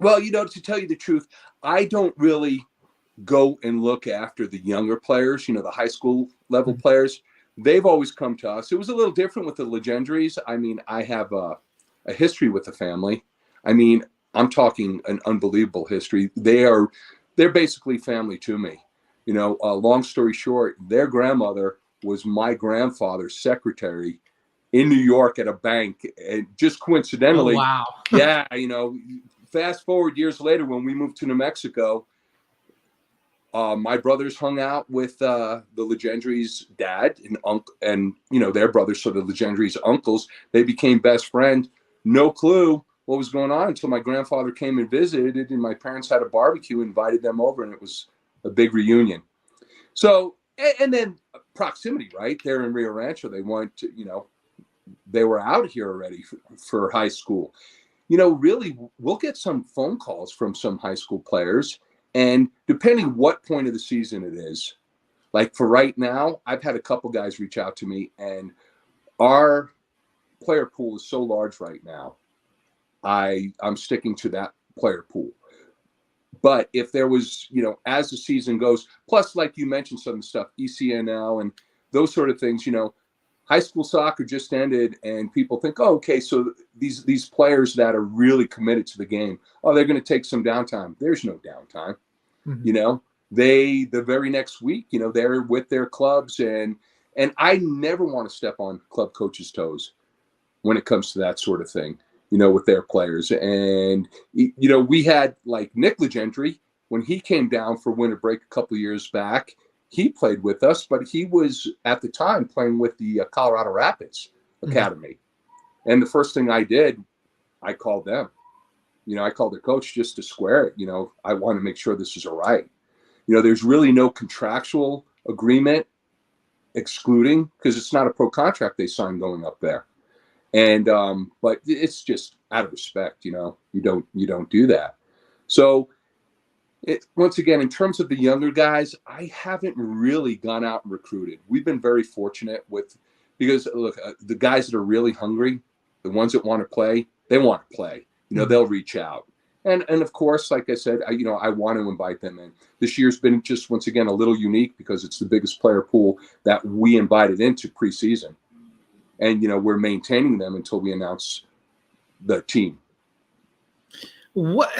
Speaker 3: Well, to tell you the truth, I don't really go and look after the younger players, the high school level players. They've always come to us. It was a little different with the Legendries. I mean, I have a history with the family. I mean, I'm talking an unbelievable history. They're basically family to me. Long story short, their grandmother was my grandfather's secretary in New York at a bank. And just coincidentally,
Speaker 1: oh, wow.
Speaker 3: Yeah, fast forward years later when we moved to New Mexico, my brothers hung out with the Legendries' dad and uncle, and their brothers, so the Legendries' uncles. They became best friends. No clue what was going on until my grandfather came and visited, and my parents had a barbecue, invited them over, and it was a big reunion. So, and then proximity, right there in Rio Rancho, they wanted to, they were out here already for high school. Really, we'll get some phone calls from some high school players, and depending what point of the season it is, like for right now, I've had a couple guys reach out to me, and our player pool is so large right now. I'm sticking to that player pool. But if there was, as the season goes, plus, like you mentioned, some stuff, ECNL and those sort of things, high school soccer just ended, and people think, oh, okay, so these players that are really committed to the game, they're going to take some downtime. There's no downtime. Mm-hmm. The very next week, they're with their clubs, and I never want to step on club coaches' toes when it comes to that sort of thing, with their players. And, we had like Nick Legendre, when he came down for winter break a couple of years back, he played with us, but he was at the time playing with the Colorado Rapids Academy. Mm-hmm. And the first thing I did, I called them. I called the coach just to square it. I want to make sure this is all right. There's really no contractual agreement excluding, because it's not a pro contract they signed going up there. And but it's just out of respect, you don't do that. So once again, in terms of the younger guys, I haven't really gone out and recruited. We've been very fortunate because look, the guys that are really hungry, the ones that want to play, they want to play. They'll reach out. And of course, like I said, I want to invite them in. This year's been just, once again, a little unique because it's the biggest player pool that we invited into preseason. And, we're maintaining them until we announce the team.
Speaker 1: What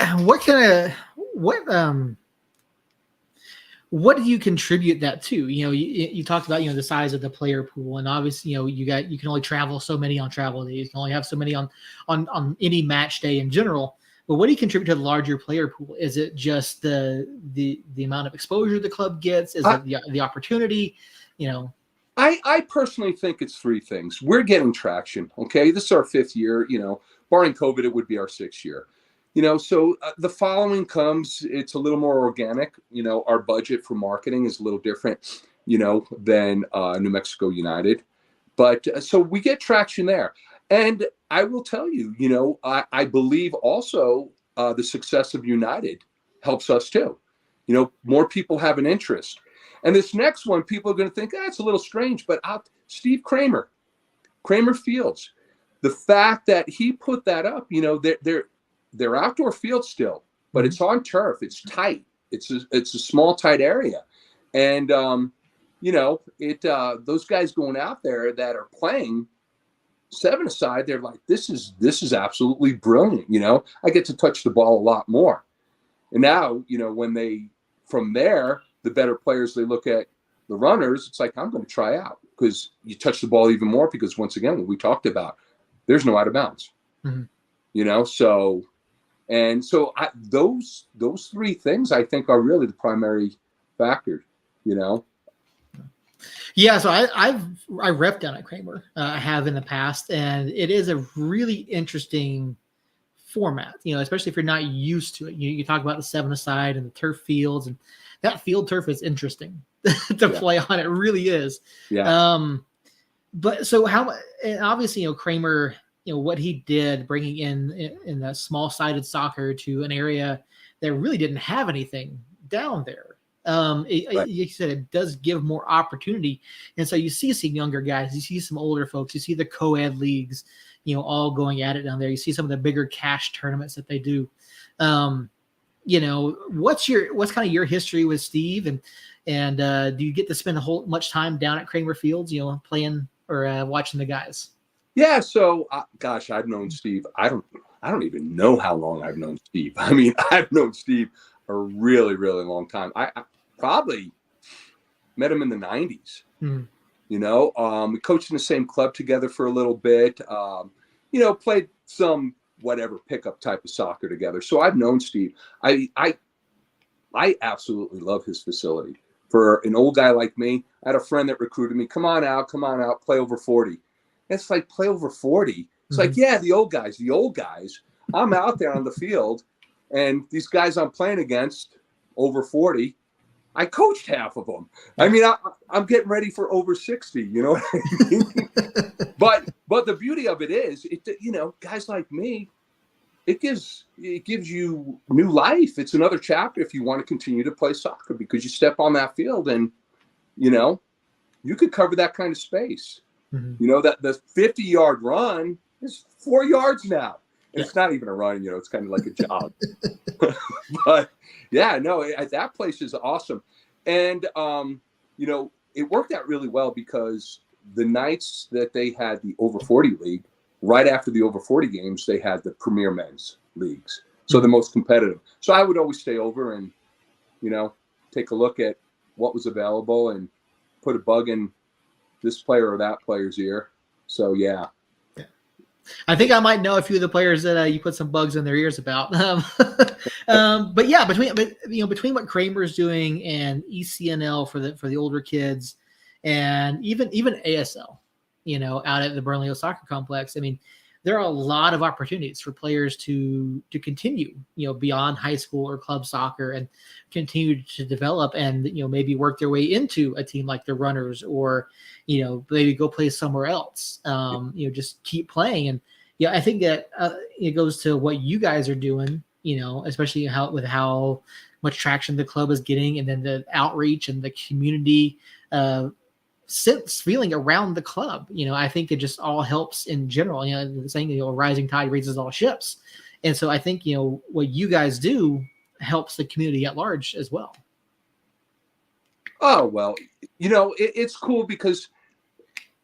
Speaker 1: do you contribute that to? You talked about, the size of the player pool, and obviously, you can only travel so many on travel days. You can only have so many on any match day in general. But what do you contribute to the larger player pool? Is it just the amount of exposure the club gets? Is it the opportunity?
Speaker 3: I personally think it's three things. We're getting traction. Okay, this is our 5th year. Barring COVID, it would be our 6th year. So the following comes. It's a little more organic. Our budget for marketing is a little different, than New Mexico United. But so we get traction there. And I will tell you, I believe also the success of United helps us too. More people have an interest. And this next one, people are going to think, it's a little strange, but Steve Kramer Fields, the fact that he put that up, they're outdoor fields still, but it's on turf. It's tight. It's a small, tight area. And, those guys going out there that are playing 7-a-side, they're like, this is absolutely brilliant. I get to touch the ball a lot more. And now, when from there, the better players, they look at the runners, it's like, I'm going to try out, because you touch the ball even more, because once again, what we talked about, there's no out of bounds, so those three things I think are really the primary factor,
Speaker 1: Yeah, so I repped down at Kramer. I have in the past, and it is a really interesting format, especially if you're not used to it. You talk about the 7-a-side and the turf fields, and that field turf is interesting to play on. It really is. Yeah. But so and obviously, Kramer, what he did bringing in the small-sided soccer to an area that really didn't have anything down there. Right. You said it does give more opportunity. And so you see some younger guys, you see some older folks, you see the co-ed leagues, all going at it down there. You see some of the bigger cash tournaments that they do. What's kind of your history with Steve, and do you get to spend much time down at Kramer Fields, playing or watching the guys?
Speaker 3: Yeah. So, gosh, I've known Steve. I don't even know how long I've known Steve. I mean, I've known Steve a really, really long time. I probably met him in the 90s. We coached in the same club together for a little bit. Played some whatever pickup type of soccer together. So I've known Steve. I absolutely love his facility. For an old guy like me, I had a friend that recruited me. Come on out, play over 40. It's like, play over 40. It's like, yeah, the old guys. I'm out there on the field, and these guys I'm playing against over 40, I coached half of them. I mean, I'm getting ready for over 60. You know what I mean? But the beauty of it is, guys like me, it gives you new life. It's another chapter if you want to continue to play soccer, because you step on that field and you could cover that kind of space.
Speaker 1: Mm-hmm.
Speaker 3: That the 50-yard run is 4 yards now.
Speaker 1: Yeah.
Speaker 3: It's not even a run, it's kind of like a jog. But yeah, no, that place is awesome. And, it worked out really well because the nights that they had the over 40 league, right after the over 40 games, they had the premier men's leagues. So the most competitive. So I would always stay over and, take a look at what was available and put a bug in this player or that player's ear. So, yeah.
Speaker 1: I think I might know a few of the players that you put some bugs in their ears about. But yeah, between what Kramer's doing and ECNL for the older kids, and even ASL, out at the Burnley Soccer Complex, I mean, there are a lot of opportunities for players to continue, beyond high school or club soccer, and continue to develop and maybe work their way into a team like the Runners, or maybe go play somewhere else. Just keep playing. And I think that it goes to what you guys are doing, especially how much traction the club is getting, and then the outreach and the community sense feeling around the club. I think it just all helps in general. The saying, a rising tide raises all ships. And so I think, what you guys do helps the community at large as well.
Speaker 3: Oh, well, it's cool because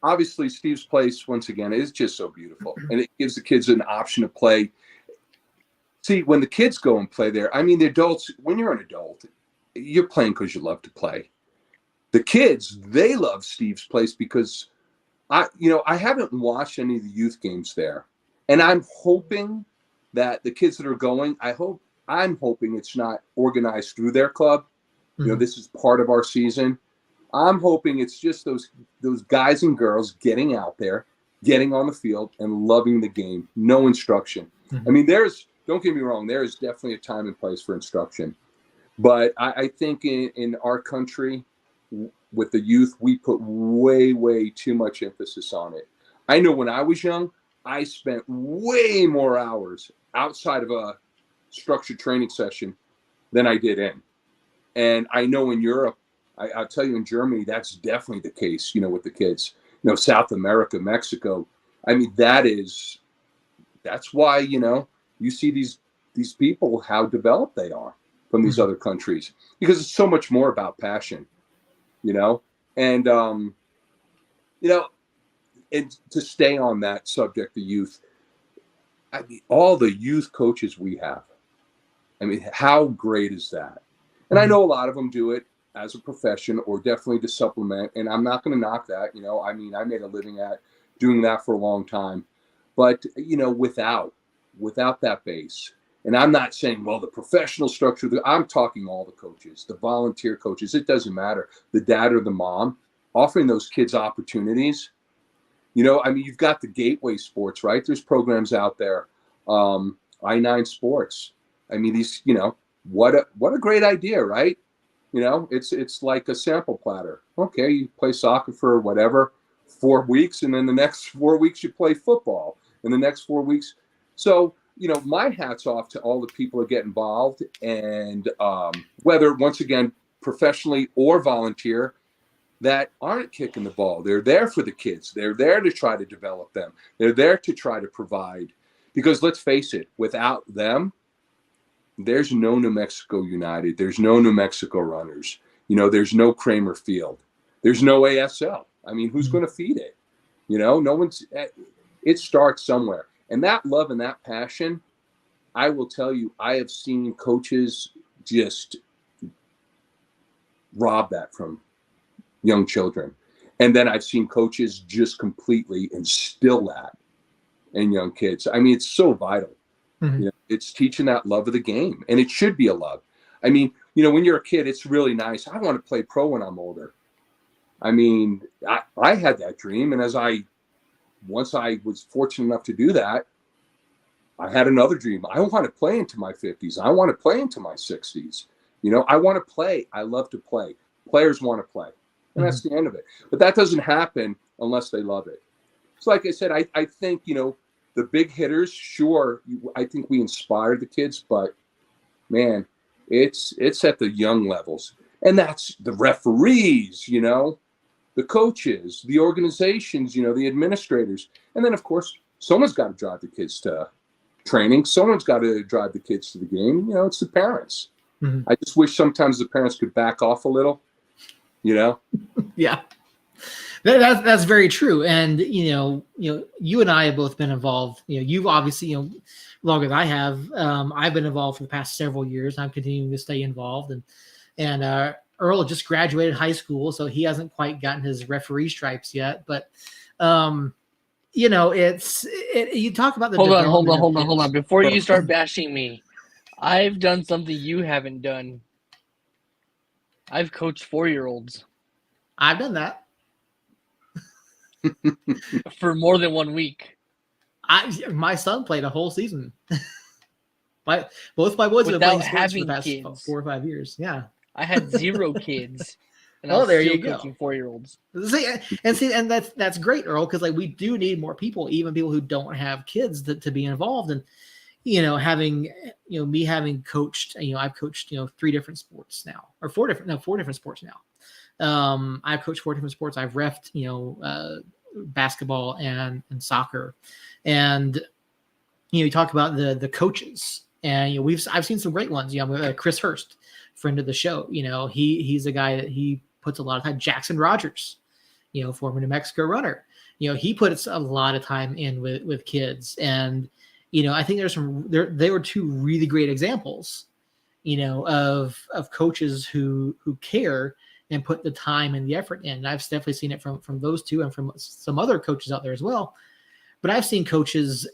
Speaker 3: obviously Steve's place, once again, is just so beautiful, and it gives the kids an option to play. See, when the kids go and play there, I mean, the adults, when you're an adult, you're playing because you love to play. The kids, they love Steve's place because I haven't watched any of the youth games there, and I'm hoping that the kids that are going, I'm hoping it's not organized through their club.
Speaker 1: Mm-hmm.
Speaker 3: This is part of our season. I'm hoping it's just those guys and girls getting out there, getting on the field, and loving the game. No instruction.
Speaker 1: Mm-hmm.
Speaker 3: I mean, don't get me wrong, there is definitely a time and place for instruction. But I think in our country, with the youth, we put way, way too much emphasis on it. I know when I was young, I spent way more hours outside of a structured training session than I did in. And I know in Europe, I'll tell you, in Germany, that's definitely the case, with the kids. South America, Mexico. I mean, that's why, you see these people, how developed they are from these other countries, because it's so much more about passion, and, and to stay on that subject, the youth, I mean, all the youth coaches we have, I mean, how great is that? And I know a lot of them do it as a profession or definitely to supplement. And I'm not going to knock that. I mean, I made a living at doing that for a long time. But, without that base, and I'm not saying, well, the professional structure, I'm talking all the coaches, the volunteer coaches, it doesn't matter, the dad or the mom, offering those kids opportunities. I mean, you've got the gateway sports, right? There's programs out there, I-9 Sports. I mean, these, what a great idea, right? It's like a sample platter. Okay, you play soccer for whatever, 4 weeks, and then the next 4 weeks you play football, and the next 4 weeks. So, my hat's off to all the people that get involved, and whether, once again, professionally or volunteer, that aren't kicking the ball. They're there for the kids. They're there to try to develop them. They're there to try to provide. Because let's face it, without them, there's no New Mexico United. There's no New Mexico Runners. There's no Kramer Field. There's no ASL. I mean, who's going to feed it? No one's. It starts somewhere. And that love and that passion, I will tell you, I have seen coaches just rob that from young children. And then I've seen coaches just completely instill that in young kids. I mean, it's so vital.
Speaker 1: Mm-hmm.
Speaker 3: It's teaching that love of the game, and it should be a love. I mean, when you're a kid, it's really nice. I want to play pro when I'm older. I mean, I had that dream, and once I was fortunate enough to do that, I had another dream. I want to play into my 50s. I want to play into my 60s. I want to play. I love to play. Players want to play, and that's the end of it. But that doesn't happen unless they love it. So like I said, I think, the big hitters, sure, I think we inspire the kids, but man, it's at the young levels. And that's the referees, the coaches, the organizations, the administrators. And then, of course, someone's got to drive the kids to training. Someone's got to drive the kids to the game. It's the parents.
Speaker 1: Mm-hmm.
Speaker 3: I just wish sometimes the parents could back off a little,
Speaker 1: Yeah. That's very true. And, you and I have both been involved. You've obviously, longer than I have. I've been involved for the past several years. I'm continuing to stay involved. And Earl just graduated high school, so he hasn't quite gotten his referee stripes yet. But, you talk about the
Speaker 2: Hold on. Before you start bashing me, I've done something you haven't done. I've coached 4-year-olds.
Speaker 1: I've done that.
Speaker 2: For more than 1 week.
Speaker 1: My son played a whole season. Both my boys have been playing sports for the past kids. 4 or 5 years. Yeah.
Speaker 2: I had 0 kids. And
Speaker 1: I was
Speaker 2: there
Speaker 1: still
Speaker 2: you go. Coaching 4-year-olds.
Speaker 1: And that's great, Earl, because we do need more people, even people who don't have kids, to be involved. And having me having coached, I've coached 3 different sports now, or 4 different sports now. I've coached 4 different sports. I've reffed basketball and soccer, and you talk about the coaches, and I've seen some great ones. Chris Hurst, friend of the show. He's a guy that he puts a lot of time. Jackson Rogers, former New Mexico runner. He puts a lot of time in with kids, and I think they were 2 really great examples, of coaches who care and put the time and the effort in. And I've definitely seen it from those 2 and from some other coaches out there as well. But I've seen coaches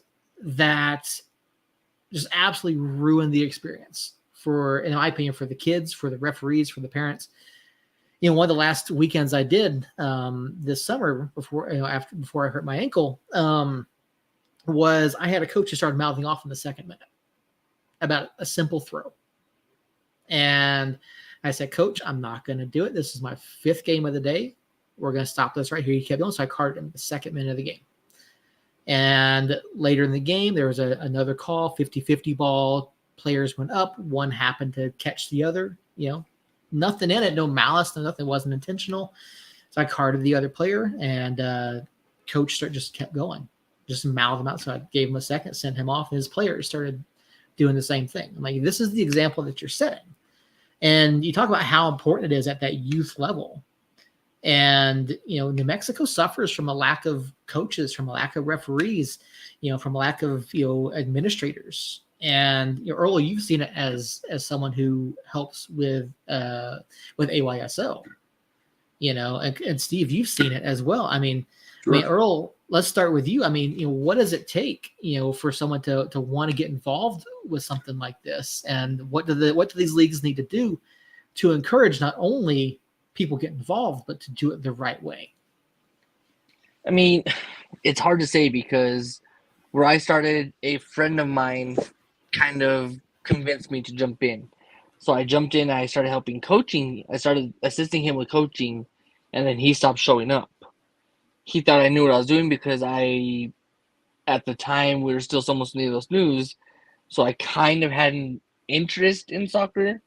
Speaker 1: that just absolutely ruin the experience in my opinion, for the kids, for the referees, for the parents. One of the last weekends I did this summer before I hurt my ankle was I had a coach who started mouthing off in the 2nd minute about a simple throw. And I said, Coach, I'm not going to do it. This is my 5th game of the day. We're going to stop this right here. He kept going. So I carded him the 2nd minute of the game. And later in the game, there was another call, 50-50 ball. Players went up. One happened to catch the other. Nothing in it, no malice, nothing, wasn't intentional. So I carded the other player, and coach just kept going, just mouthed him out. So I gave him a second, sent him off, and his players started doing the same thing. I'm like, this is the example that you're setting. And you talk about how important it is at that youth level. And, New Mexico suffers from a lack of coaches, from a lack of referees, from a lack of, administrators. And Earl, you've seen it as someone who helps with AYSO, and Steve, you've seen it as well. Sure. Earl, let's start with you. What does it take, for someone to want to get involved with something like this? And what do these leagues need to do to encourage not only people get involved, but to do it the right way?
Speaker 2: It's hard to say, because where I started, a friend of mine kind of convinced me to jump in. So I jumped in, I started helping coaching. I started assisting him with coaching, and then he stopped showing up. He thought I knew what I was doing because at the time, we were still almost news. So I kind of had an interest in soccer.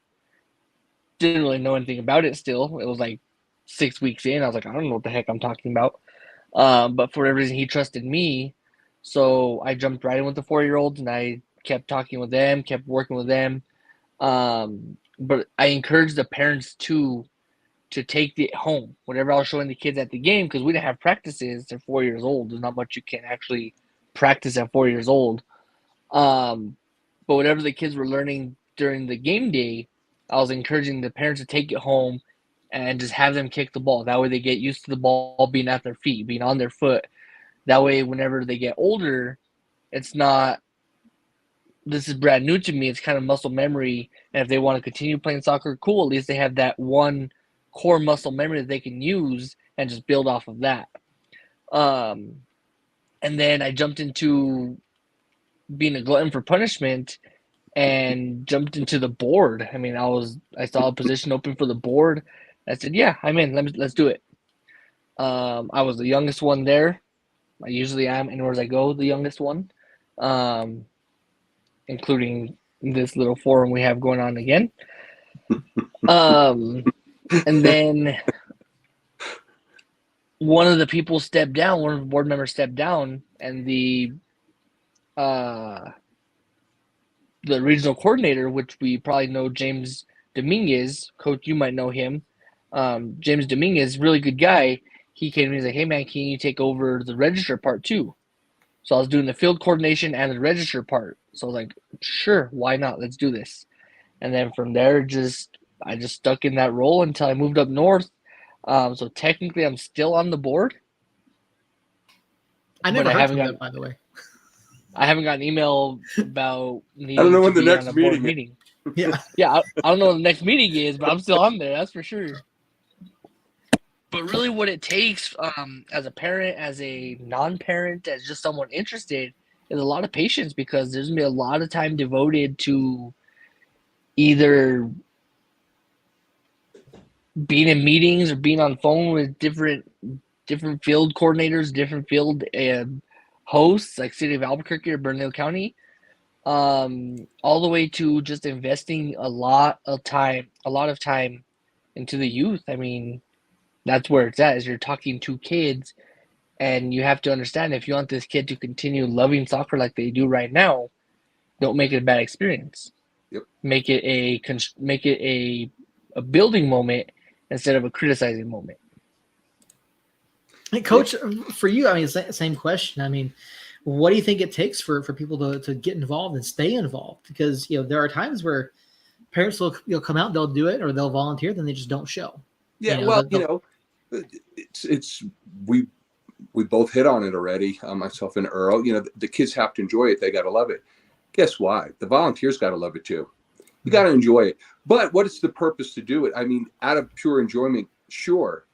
Speaker 2: Didn't really know anything about it still. It was like 6 weeks in. I was like, I don't know what the heck I'm talking about. But for whatever reason, he trusted me. So I jumped right in with the 4-year-olds, and I kept talking with them, kept working with them. But I encouraged the parents to take it home. Whatever I was showing the kids at the game, because we didn't have practices. They're 4 years old. There's not much you can actually practice at 4 years old. But whatever the kids were learning during the game day, I was encouraging the parents to take it home and just have them kick the ball. That way they get used to the ball being at their feet, being on their foot. That way, whenever they get older, it's not, this is brand new to me. It's kind of muscle memory. And if they want to continue playing soccer, cool. At least they have that one core muscle memory that they can use and just build off of that. And then I jumped into being a glutton for punishment and jumped into the board. I saw a position open for the board. I said, yeah, I'm in. Let's do it. I was the youngest one there. I usually am, anywhere I go, the youngest one, including this little forum we have going on again. And then one of the people stepped down, one of the board members stepped down, and the regional coordinator, which we probably know, James Dominguez, Coach, you might know him. James Dominguez, really good guy. He came to me and was like, hey, man, can you take over the register part too? So I was doing the field coordination and the register part. So I was like, sure, why not? Let's do this. And then from there, I just stuck in that role until I moved up north. So technically, I'm still on the board.
Speaker 1: I never heard of that, by the way.
Speaker 2: I haven't got an email about
Speaker 3: I don't know when the next meeting.
Speaker 2: Yeah, I don't know what the next meeting is, but I'm still on there. That's for sure. But really, what it takes as a parent, as a non-parent, as just someone interested, is a lot of patience, because there's gonna be a lot of time devoted to either being in meetings or being on phone with different field coordinators, different field hosts, like City of Albuquerque or Bernalillo County, all the way to just investing a lot of time into the youth. I mean, that's where it's at, is you're talking to kids, and you have to understand, if you want this kid to continue loving soccer like they do right now, don't make it a bad experience.
Speaker 3: Yep.
Speaker 2: Make it a building moment instead of a criticizing moment.
Speaker 1: Hey, Coach, for you, I mean, same question. I mean, what do you think it takes for people to get involved and stay involved? Because, there are times where parents will come out, they'll do it, or they'll volunteer, then they just don't show.
Speaker 3: Yeah, it's we both hit on it already, myself and Earl. The kids have to enjoy it. They got to love it. Guess why? The volunteers got to love it too. You got to enjoy it. But what is the purpose to do it? I mean, out of pure enjoyment, sure.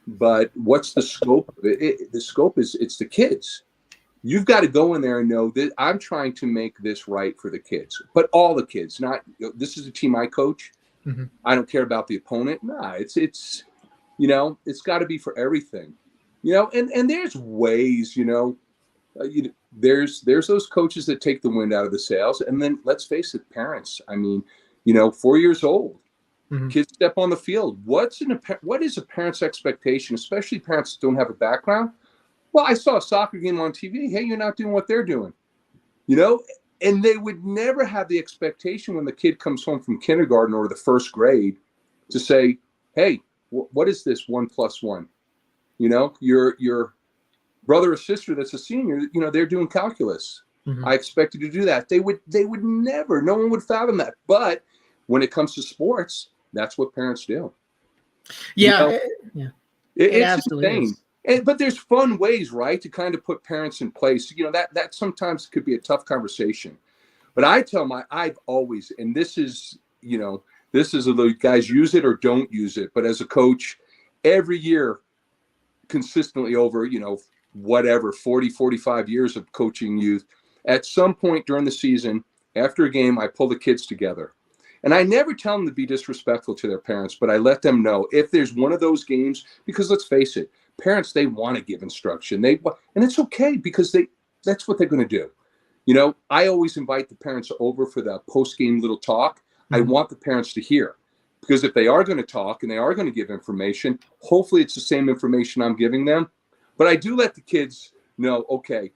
Speaker 3: But what's the scope of it? The scope is, it's the kids. You've got to go in there and know that I'm trying to make this right for the kids, but all the kids. Not, this is a team I coach. Mm-hmm. I don't care about the opponent. Nah, it's got to be for everything. And there's ways. There's those coaches that take the wind out of the sails, and then let's face it, parents. I mean, 4 years old. Mm-hmm. Kids step on the field. What is a parent's expectation, especially parents that don't have a background? Well, I saw a soccer game on TV. Hey, you're not doing what they're doing, and they would never have the expectation when the kid comes home from kindergarten or the first grade to say, hey, what is this 1 + 1? Your brother or sister that's a senior, they're doing calculus. Mm-hmm. I expect you to do that. They would never, no one would fathom that. But when it comes to sports, that's what parents do.
Speaker 1: Yeah.
Speaker 3: It's absolutely insane. But there's fun ways, right, to kind of put parents in place. That sometimes could be a tough conversation. But I tell I've always, and this is the guys, use it or don't use it. But as a coach, every year, consistently over, 40, 45 years of coaching youth, at some point during the season, after a game, I pull the kids together. And I never tell them to be disrespectful to their parents, but I let them know if there's one of those games, because let's face it, parents, they want to give instruction. And it's okay, because that's what they're going to do. I always invite the parents over for the post-game little talk. Mm-hmm. I want the parents to hear, because if they are going to talk and they are going to give information, hopefully it's the same information I'm giving them. But I do let the kids know, okay,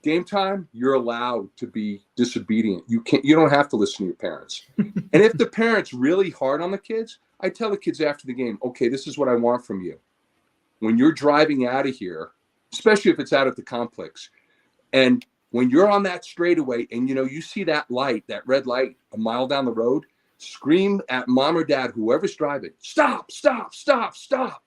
Speaker 3: game time, you're allowed to be disobedient. You don't have to listen to your parents. And if the parent's really hard on the kids, I tell the kids after the game, okay, this is what I want from you. When you're driving out of here, especially if it's out at the complex, and when you're on that straightaway and you see that light, that red light a mile down the road, scream at mom or dad, whoever's driving, stop, stop, stop, stop.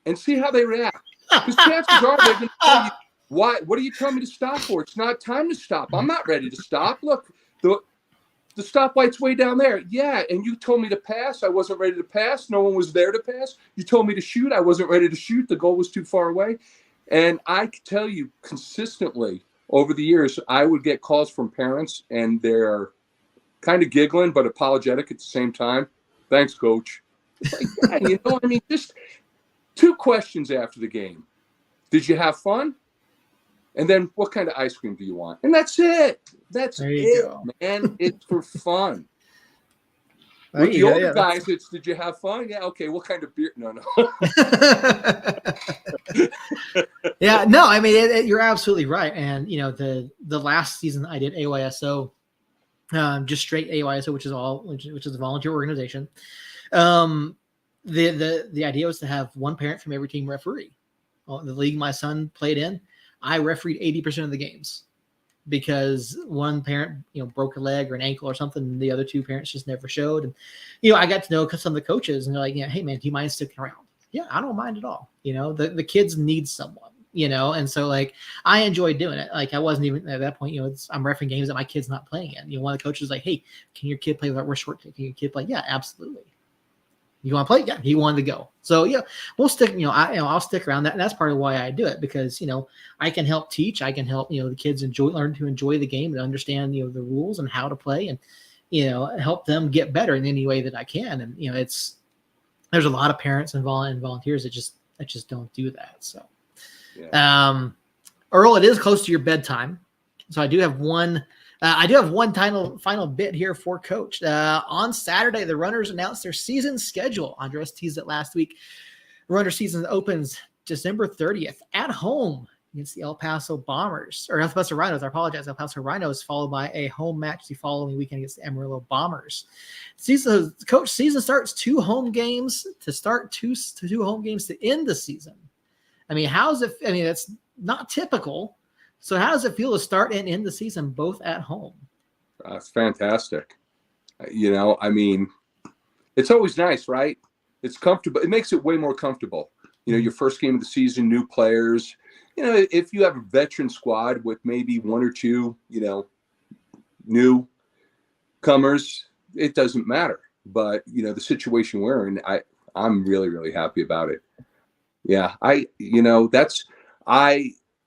Speaker 3: And see how they react. Because chances are they're going to tell you, why? What are you telling me to stop for? It's not time to stop. I'm not ready to stop. Look, the stoplight's way down there. Yeah, and you told me to pass. I wasn't ready to pass. No one was there to pass. You told me to shoot. I wasn't ready to shoot. The goal was too far away. And I can tell you consistently over the years, I would get calls from parents, and they're kind of giggling but apologetic at the same time. Thanks, Coach. It's like, yeah, just 2 questions after the game. Did you have fun? And then what kind of ice cream do you want? And that's it. That's
Speaker 1: There you
Speaker 3: it,
Speaker 1: go.
Speaker 3: man. It's for fun.
Speaker 1: There
Speaker 3: With the
Speaker 1: you go.
Speaker 3: older
Speaker 1: Yeah, that's-
Speaker 3: guys, it's did you have fun? Yeah, okay. What kind of beer? No.
Speaker 1: Yeah, no, I mean you're absolutely right. And the last season I did AYSO, just straight AYSO, which is a volunteer organization. The idea was to have one parent from every team referee. Well, the league my son played in, I refereed 80% of the games because one parent, broke a leg or an ankle or something, and the other two parents just never showed. And I got to know some of the coaches, and they're like, hey man, do you mind sticking around? Yeah, I don't mind at all. The kids need someone. And so like I enjoyed doing it. Like I wasn't even at that point, I'm refereeing games that my kid's not playing in. One of the coaches was like, hey, can your kid play with our short kick? Can your kid play? Yeah, absolutely. You want to play? Yeah, he wanted to go. So we'll stick. I'll stick around. And that's part of why I do it because I can help teach. I can help the kids learn to enjoy the game and understand the rules and how to play and help them get better in any way that I can. And there's a lot of parents and volunteers that just don't do that. So, yeah. Earl, it is close to your bedtime, so I do have one. Final bit here for Coach. On Saturday, the Runners announced their season schedule. Andres teased it last week. The Runner season opens December 30th at home against the El Paso Bombers, or El Paso Rhinos. I apologize, El Paso Rhinos, followed by a home match the following weekend against the Amarillo Bombers. Coach, season starts 2 home games to start, two home games to end the season. I mean, how's it? I mean, that's not typical. So how does it feel to start and end the season both at home?
Speaker 3: That's fantastic. I mean, it's always nice, right? It's comfortable. It makes it way more comfortable. Your first game of the season, new players. If you have a veteran squad with maybe 1 or 2, new comers, it doesn't matter. But, the situation we're in, I'm really, really happy about it. Yeah, I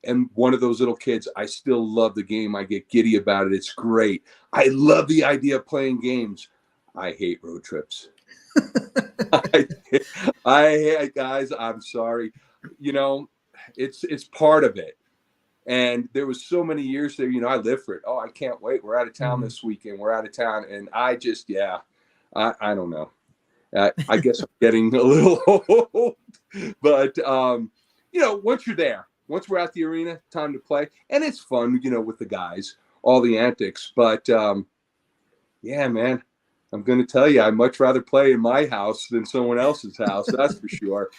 Speaker 3: am one of those little kids. I still love the game. I get giddy about it. It's great. I love the idea of playing games. I hate road trips. I guys, I'm sorry. It's part of it. And there was so many years there, I live for it. Oh, I can't wait. We're out of town this weekend. We're out of town. And I just, I don't know. I guess I'm getting a little old. But, once you're there, once we're at the arena, time to play. And it's fun, with the guys, all the antics. But, yeah, man, I'm going to tell you, I'd much rather play in my house than someone else's house. That's for sure.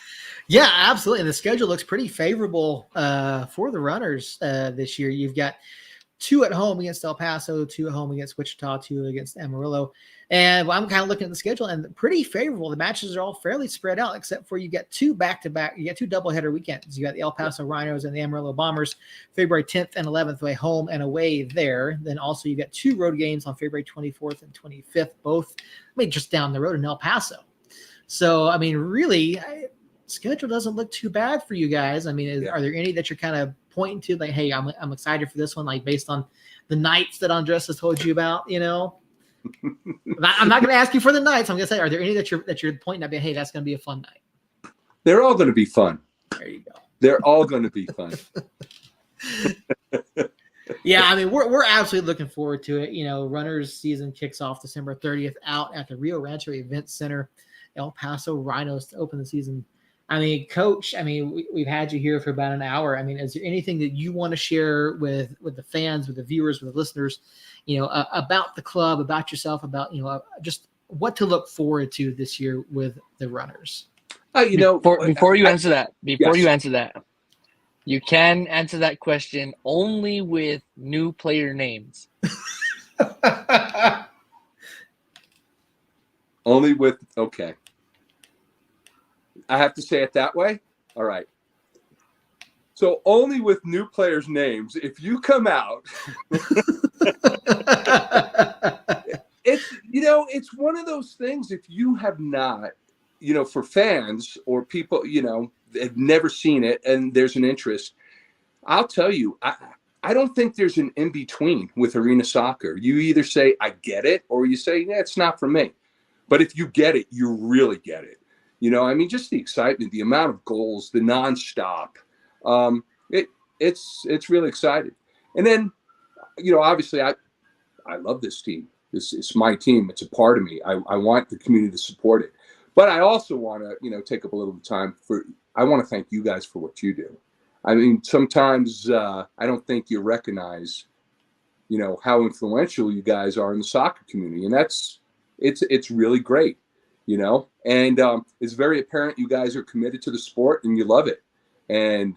Speaker 1: Yeah, absolutely. And the schedule looks pretty favorable for the Runners this year. You've got 2 at home against El Paso, 2 at home against Wichita, 2 against Amarillo. And I'm kind of looking at the schedule and pretty favorable. The matches are all fairly spread out, except for you get 2 back-to-back. You get 2 doubleheader weekends. You got the El Paso Rhinos and the Amarillo Bombers, February 10th and 11th, away home and away there. Then also you got 2 road games on February 24th and 25th, both just down the road in El Paso. So, I mean, really, schedule doesn't look too bad for you guys. I mean, are there any that you're kind of pointing to, like, hey, I'm excited for this one, like based on the nights that Andres has told you about, I'm not going to ask you for the nights. I'm going to say, are there any that you're pointing at, hey, that's going to be a fun night?
Speaker 3: They're all going to be fun.
Speaker 1: There you go.
Speaker 3: They're all going to be fun.
Speaker 1: Yeah, I mean, we're absolutely looking forward to it. Runners season kicks off December 30th out at the Rio Rancho Event Center, El Paso Rhinos to open the season. I mean, Coach, we've had you here for about an hour. I mean, is there anything that you want to share with the fans, with the viewers, with the listeners, about the club, about yourself, about, just what to look forward to this year with the Runners?
Speaker 2: Before you answer that,
Speaker 3: Yes.
Speaker 2: You can answer that question only with new player names.
Speaker 3: Only with, okay. I have to say it that way? All right. So only with new players' names, if you come out, it's one of those things, if you have not, for fans or people, have never seen it and there's an interest, I'll tell you, I don't think there's an in-between with arena soccer. You either say, I get it, or you say, yeah, it's not for me. But if you get it, you really get it. Just the excitement, the amount of goals, the nonstop, It's really exciting. And then, obviously I love this team. It's my team. It's a part of me. I want the community to support it. But I also want to, take up a little time I want to thank you guys for what you do. I mean, sometimes I don't think you recognize, how influential you guys are in the soccer community. And it's really great, and it's very apparent you guys are committed to the sport and you love it. And,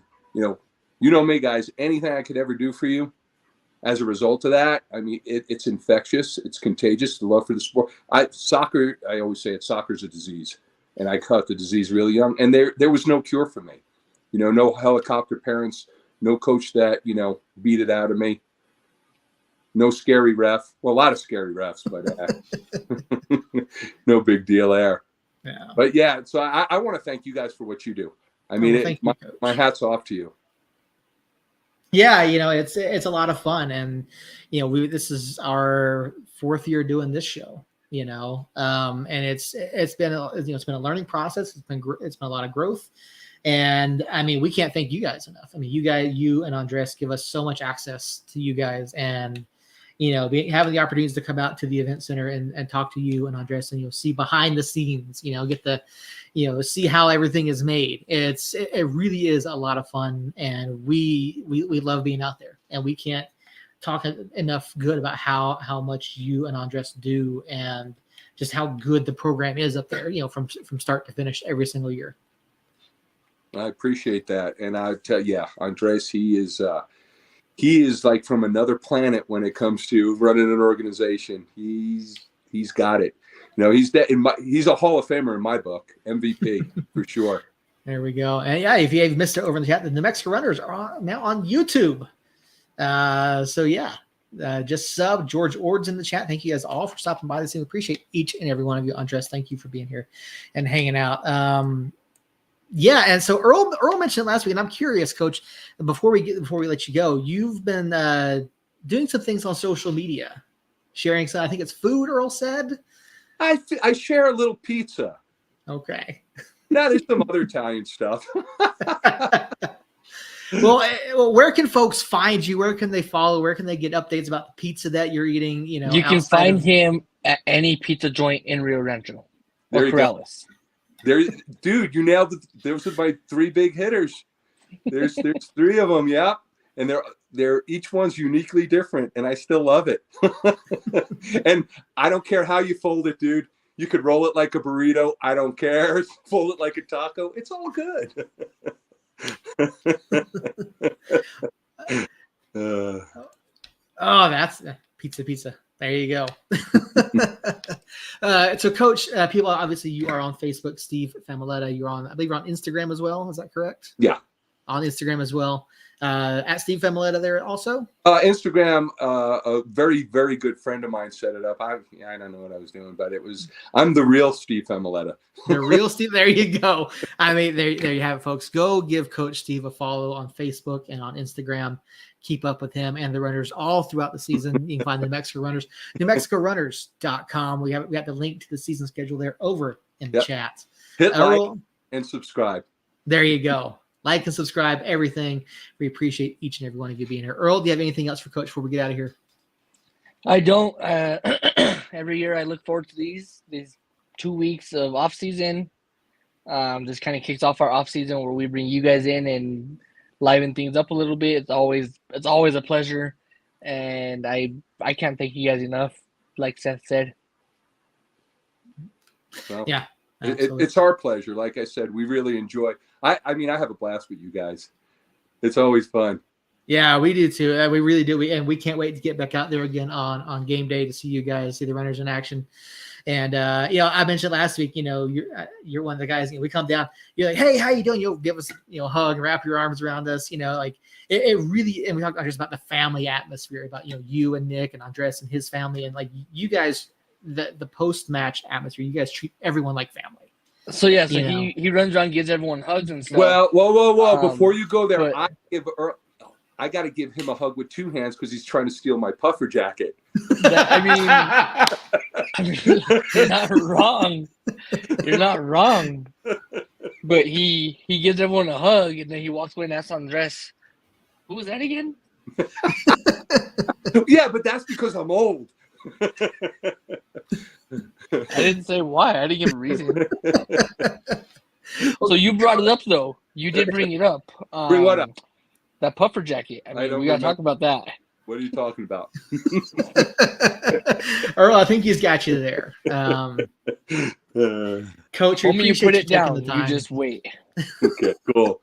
Speaker 3: me, guys, anything I could ever do for you as a result of that, I mean, it's infectious. It's contagious, the love for the sport. I always say soccer's a disease. And I caught the disease really young. And there was no cure for me. No helicopter parents, no coach that, beat it out of me. No scary ref. Well, a lot of scary refs, but no big deal there.
Speaker 1: Yeah.
Speaker 3: But yeah, so I want to thank you guys for what you do. I mean, my hat's off to you.
Speaker 1: Yeah, it's a lot of fun, and this is our 4th year doing this show. And it's been a learning process. It's been a lot of growth, and I mean, we can't thank you guys enough. I mean, you and Andres give us so much access to you guys, and having the opportunities to come out to the event center and talk to you and Andres, and see behind the scenes, get the see how everything is made. It really is a lot of fun, and we love being out there, and we can't talk enough good about how much you and Andres do, and just how good the program is up there, from start to finish every single year.
Speaker 3: I appreciate that. And I tell you, Andres, he is like from another planet when it comes to running an organization. He's got it. He's a Hall of Famer in my book, MVP for sure. There
Speaker 1: we go. And yeah, if you missed it over in the chat, the New Mexico Runners are now on YouTube. So yeah, just sub George Ord's in the chat. Thank you guys all for stopping by this. We appreciate each and every one of you. Andres, thank you for being here and hanging out. Yeah, and so Earl mentioned it last week, and I'm curious, Coach. Before we let you go, you've been doing some things on social media, sharing some. I think it's food. Earl said.
Speaker 3: I share a little pizza.
Speaker 1: Okay.
Speaker 3: Now there's some other Italian stuff.
Speaker 1: Well, where can folks find you? Where can they follow? Where can they get updates about the pizza that you're eating?
Speaker 2: You can find him at any pizza joint in Rio Rancho or Corrales.
Speaker 3: Dude, you nailed it. Those are my 3 big hitters. There's 3 of them, yeah, and they're each one's uniquely different, and I still love it. And I don't care how you fold it, dude. You could roll it like a burrito. I don't care. Fold it like a taco. It's all good.
Speaker 1: That's pizza. There you go. So Coach, people, obviously you are on Facebook, Steve Famiglietta. I believe you're on Instagram as well. Is that correct?
Speaker 3: Yeah.
Speaker 1: On Instagram as well. At Steve Famiglietta there also?
Speaker 3: Instagram, a very, very good friend of mine set it up. I don't know what I was doing, but I'm the real Steve Famiglietta.
Speaker 1: The real Steve. There you go. I mean, there you have it, folks. Go give Coach Steve a follow on Facebook and on Instagram. Keep up with him and the runners all throughout the season. You can find the New Mexico Runners, NewMexicoRunners.com. We got the link to the season schedule there over in the chat.
Speaker 3: Hit like and subscribe.
Speaker 1: There you go. Like and subscribe, everything. We appreciate each and every one of you being here. Earl, do you have anything else for Coach before we get out of here?
Speaker 2: I don't. Every year I look forward to these 2 weeks of off season. This kind of kicks off our off season where we bring you guys in and liven things up a little bit. It's always a pleasure, and I can't thank you guys enough. Like Seth said.
Speaker 3: Well, yeah, it's our pleasure. Like I said, we really enjoy. I mean, I have a blast with you guys. It's always fun.
Speaker 1: Yeah, we do too. We really do. We can't wait to get back out there again on game day to see you guys, see the runners in action. And I mentioned last week, you're one of the guys. We come down, you're like, hey, how you doing? You'll give us a hug, wrap your arms around us. Like it really. And we talk just about the family atmosphere, about you and Nick and Andres and his family, and like you guys, the post match atmosphere. You guys treat everyone like family.
Speaker 2: So he runs around, gives everyone hugs and stuff.
Speaker 3: Well, whoa! Before you go there, I got to give him a hug with 2 hands because he's trying to steal my puffer jacket.
Speaker 2: I mean, you're not wrong. You're not wrong. But he gives everyone a hug, and then he walks away and asks Andres, "Who was that again?"
Speaker 3: Yeah, but that's because I'm old.
Speaker 2: I didn't say why. I didn't give a reason. So you brought it up, though. You did bring it up.
Speaker 3: Bring what up?
Speaker 2: That puffer jacket. I mean, we got to talk about that.
Speaker 3: What are you talking about?
Speaker 1: Earl, I think he's got you there. Coach, we
Speaker 2: Only you
Speaker 1: appreciate
Speaker 2: put it
Speaker 1: taking
Speaker 2: down.
Speaker 1: the time.
Speaker 2: You just wait.
Speaker 3: Okay, cool.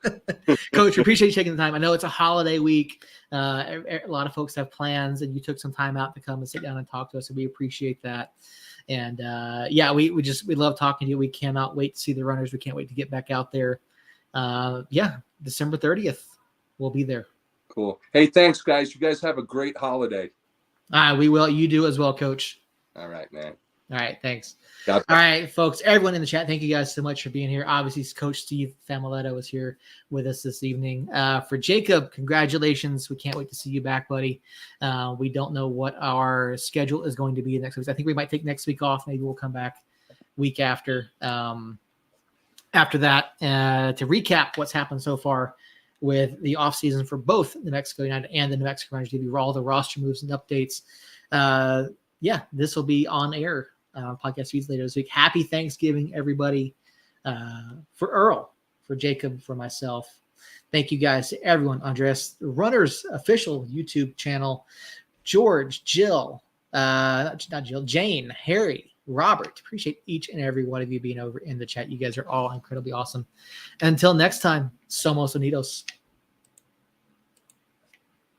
Speaker 1: Coach, we appreciate you taking the time. I know it's a holiday week. A lot of folks have plans, and you took some time out to come and sit down and talk to us, and we appreciate that. And yeah, we love talking to you. We cannot wait to see the runners. We can't wait to get back out there. Yeah, December 30th, we'll be there.
Speaker 3: Cool. Hey, thanks, guys. You guys have a great holiday.
Speaker 1: We will. You do as well, Coach.
Speaker 3: All right, man.
Speaker 1: All right, thanks.
Speaker 3: God
Speaker 1: All right, folks, everyone in the chat, thank you guys so much for being here. Obviously, Coach Steve Famiglietta was here with us this evening. For Jacob, congratulations. We can't wait to see you back, buddy. We don't know what our schedule is going to be next week. I think we might take next week off. Maybe we'll come back week after. After that, to recap what's happened so far with the offseason for both the Mexico United and the New Mexico Rangers TV, all the roster moves and updates. Yeah, this will be on air. Podcast feeds later this week. Happy Thanksgiving, everybody. For Earl, for Jacob, for myself. Thank you guys to everyone. Andres, the Runners official YouTube channel. George, Jill, not Jill, Jane, Harry, Robert. Appreciate each and every one of you being over in the chat. You guys are all incredibly awesome. Until next time, Somos Unidos.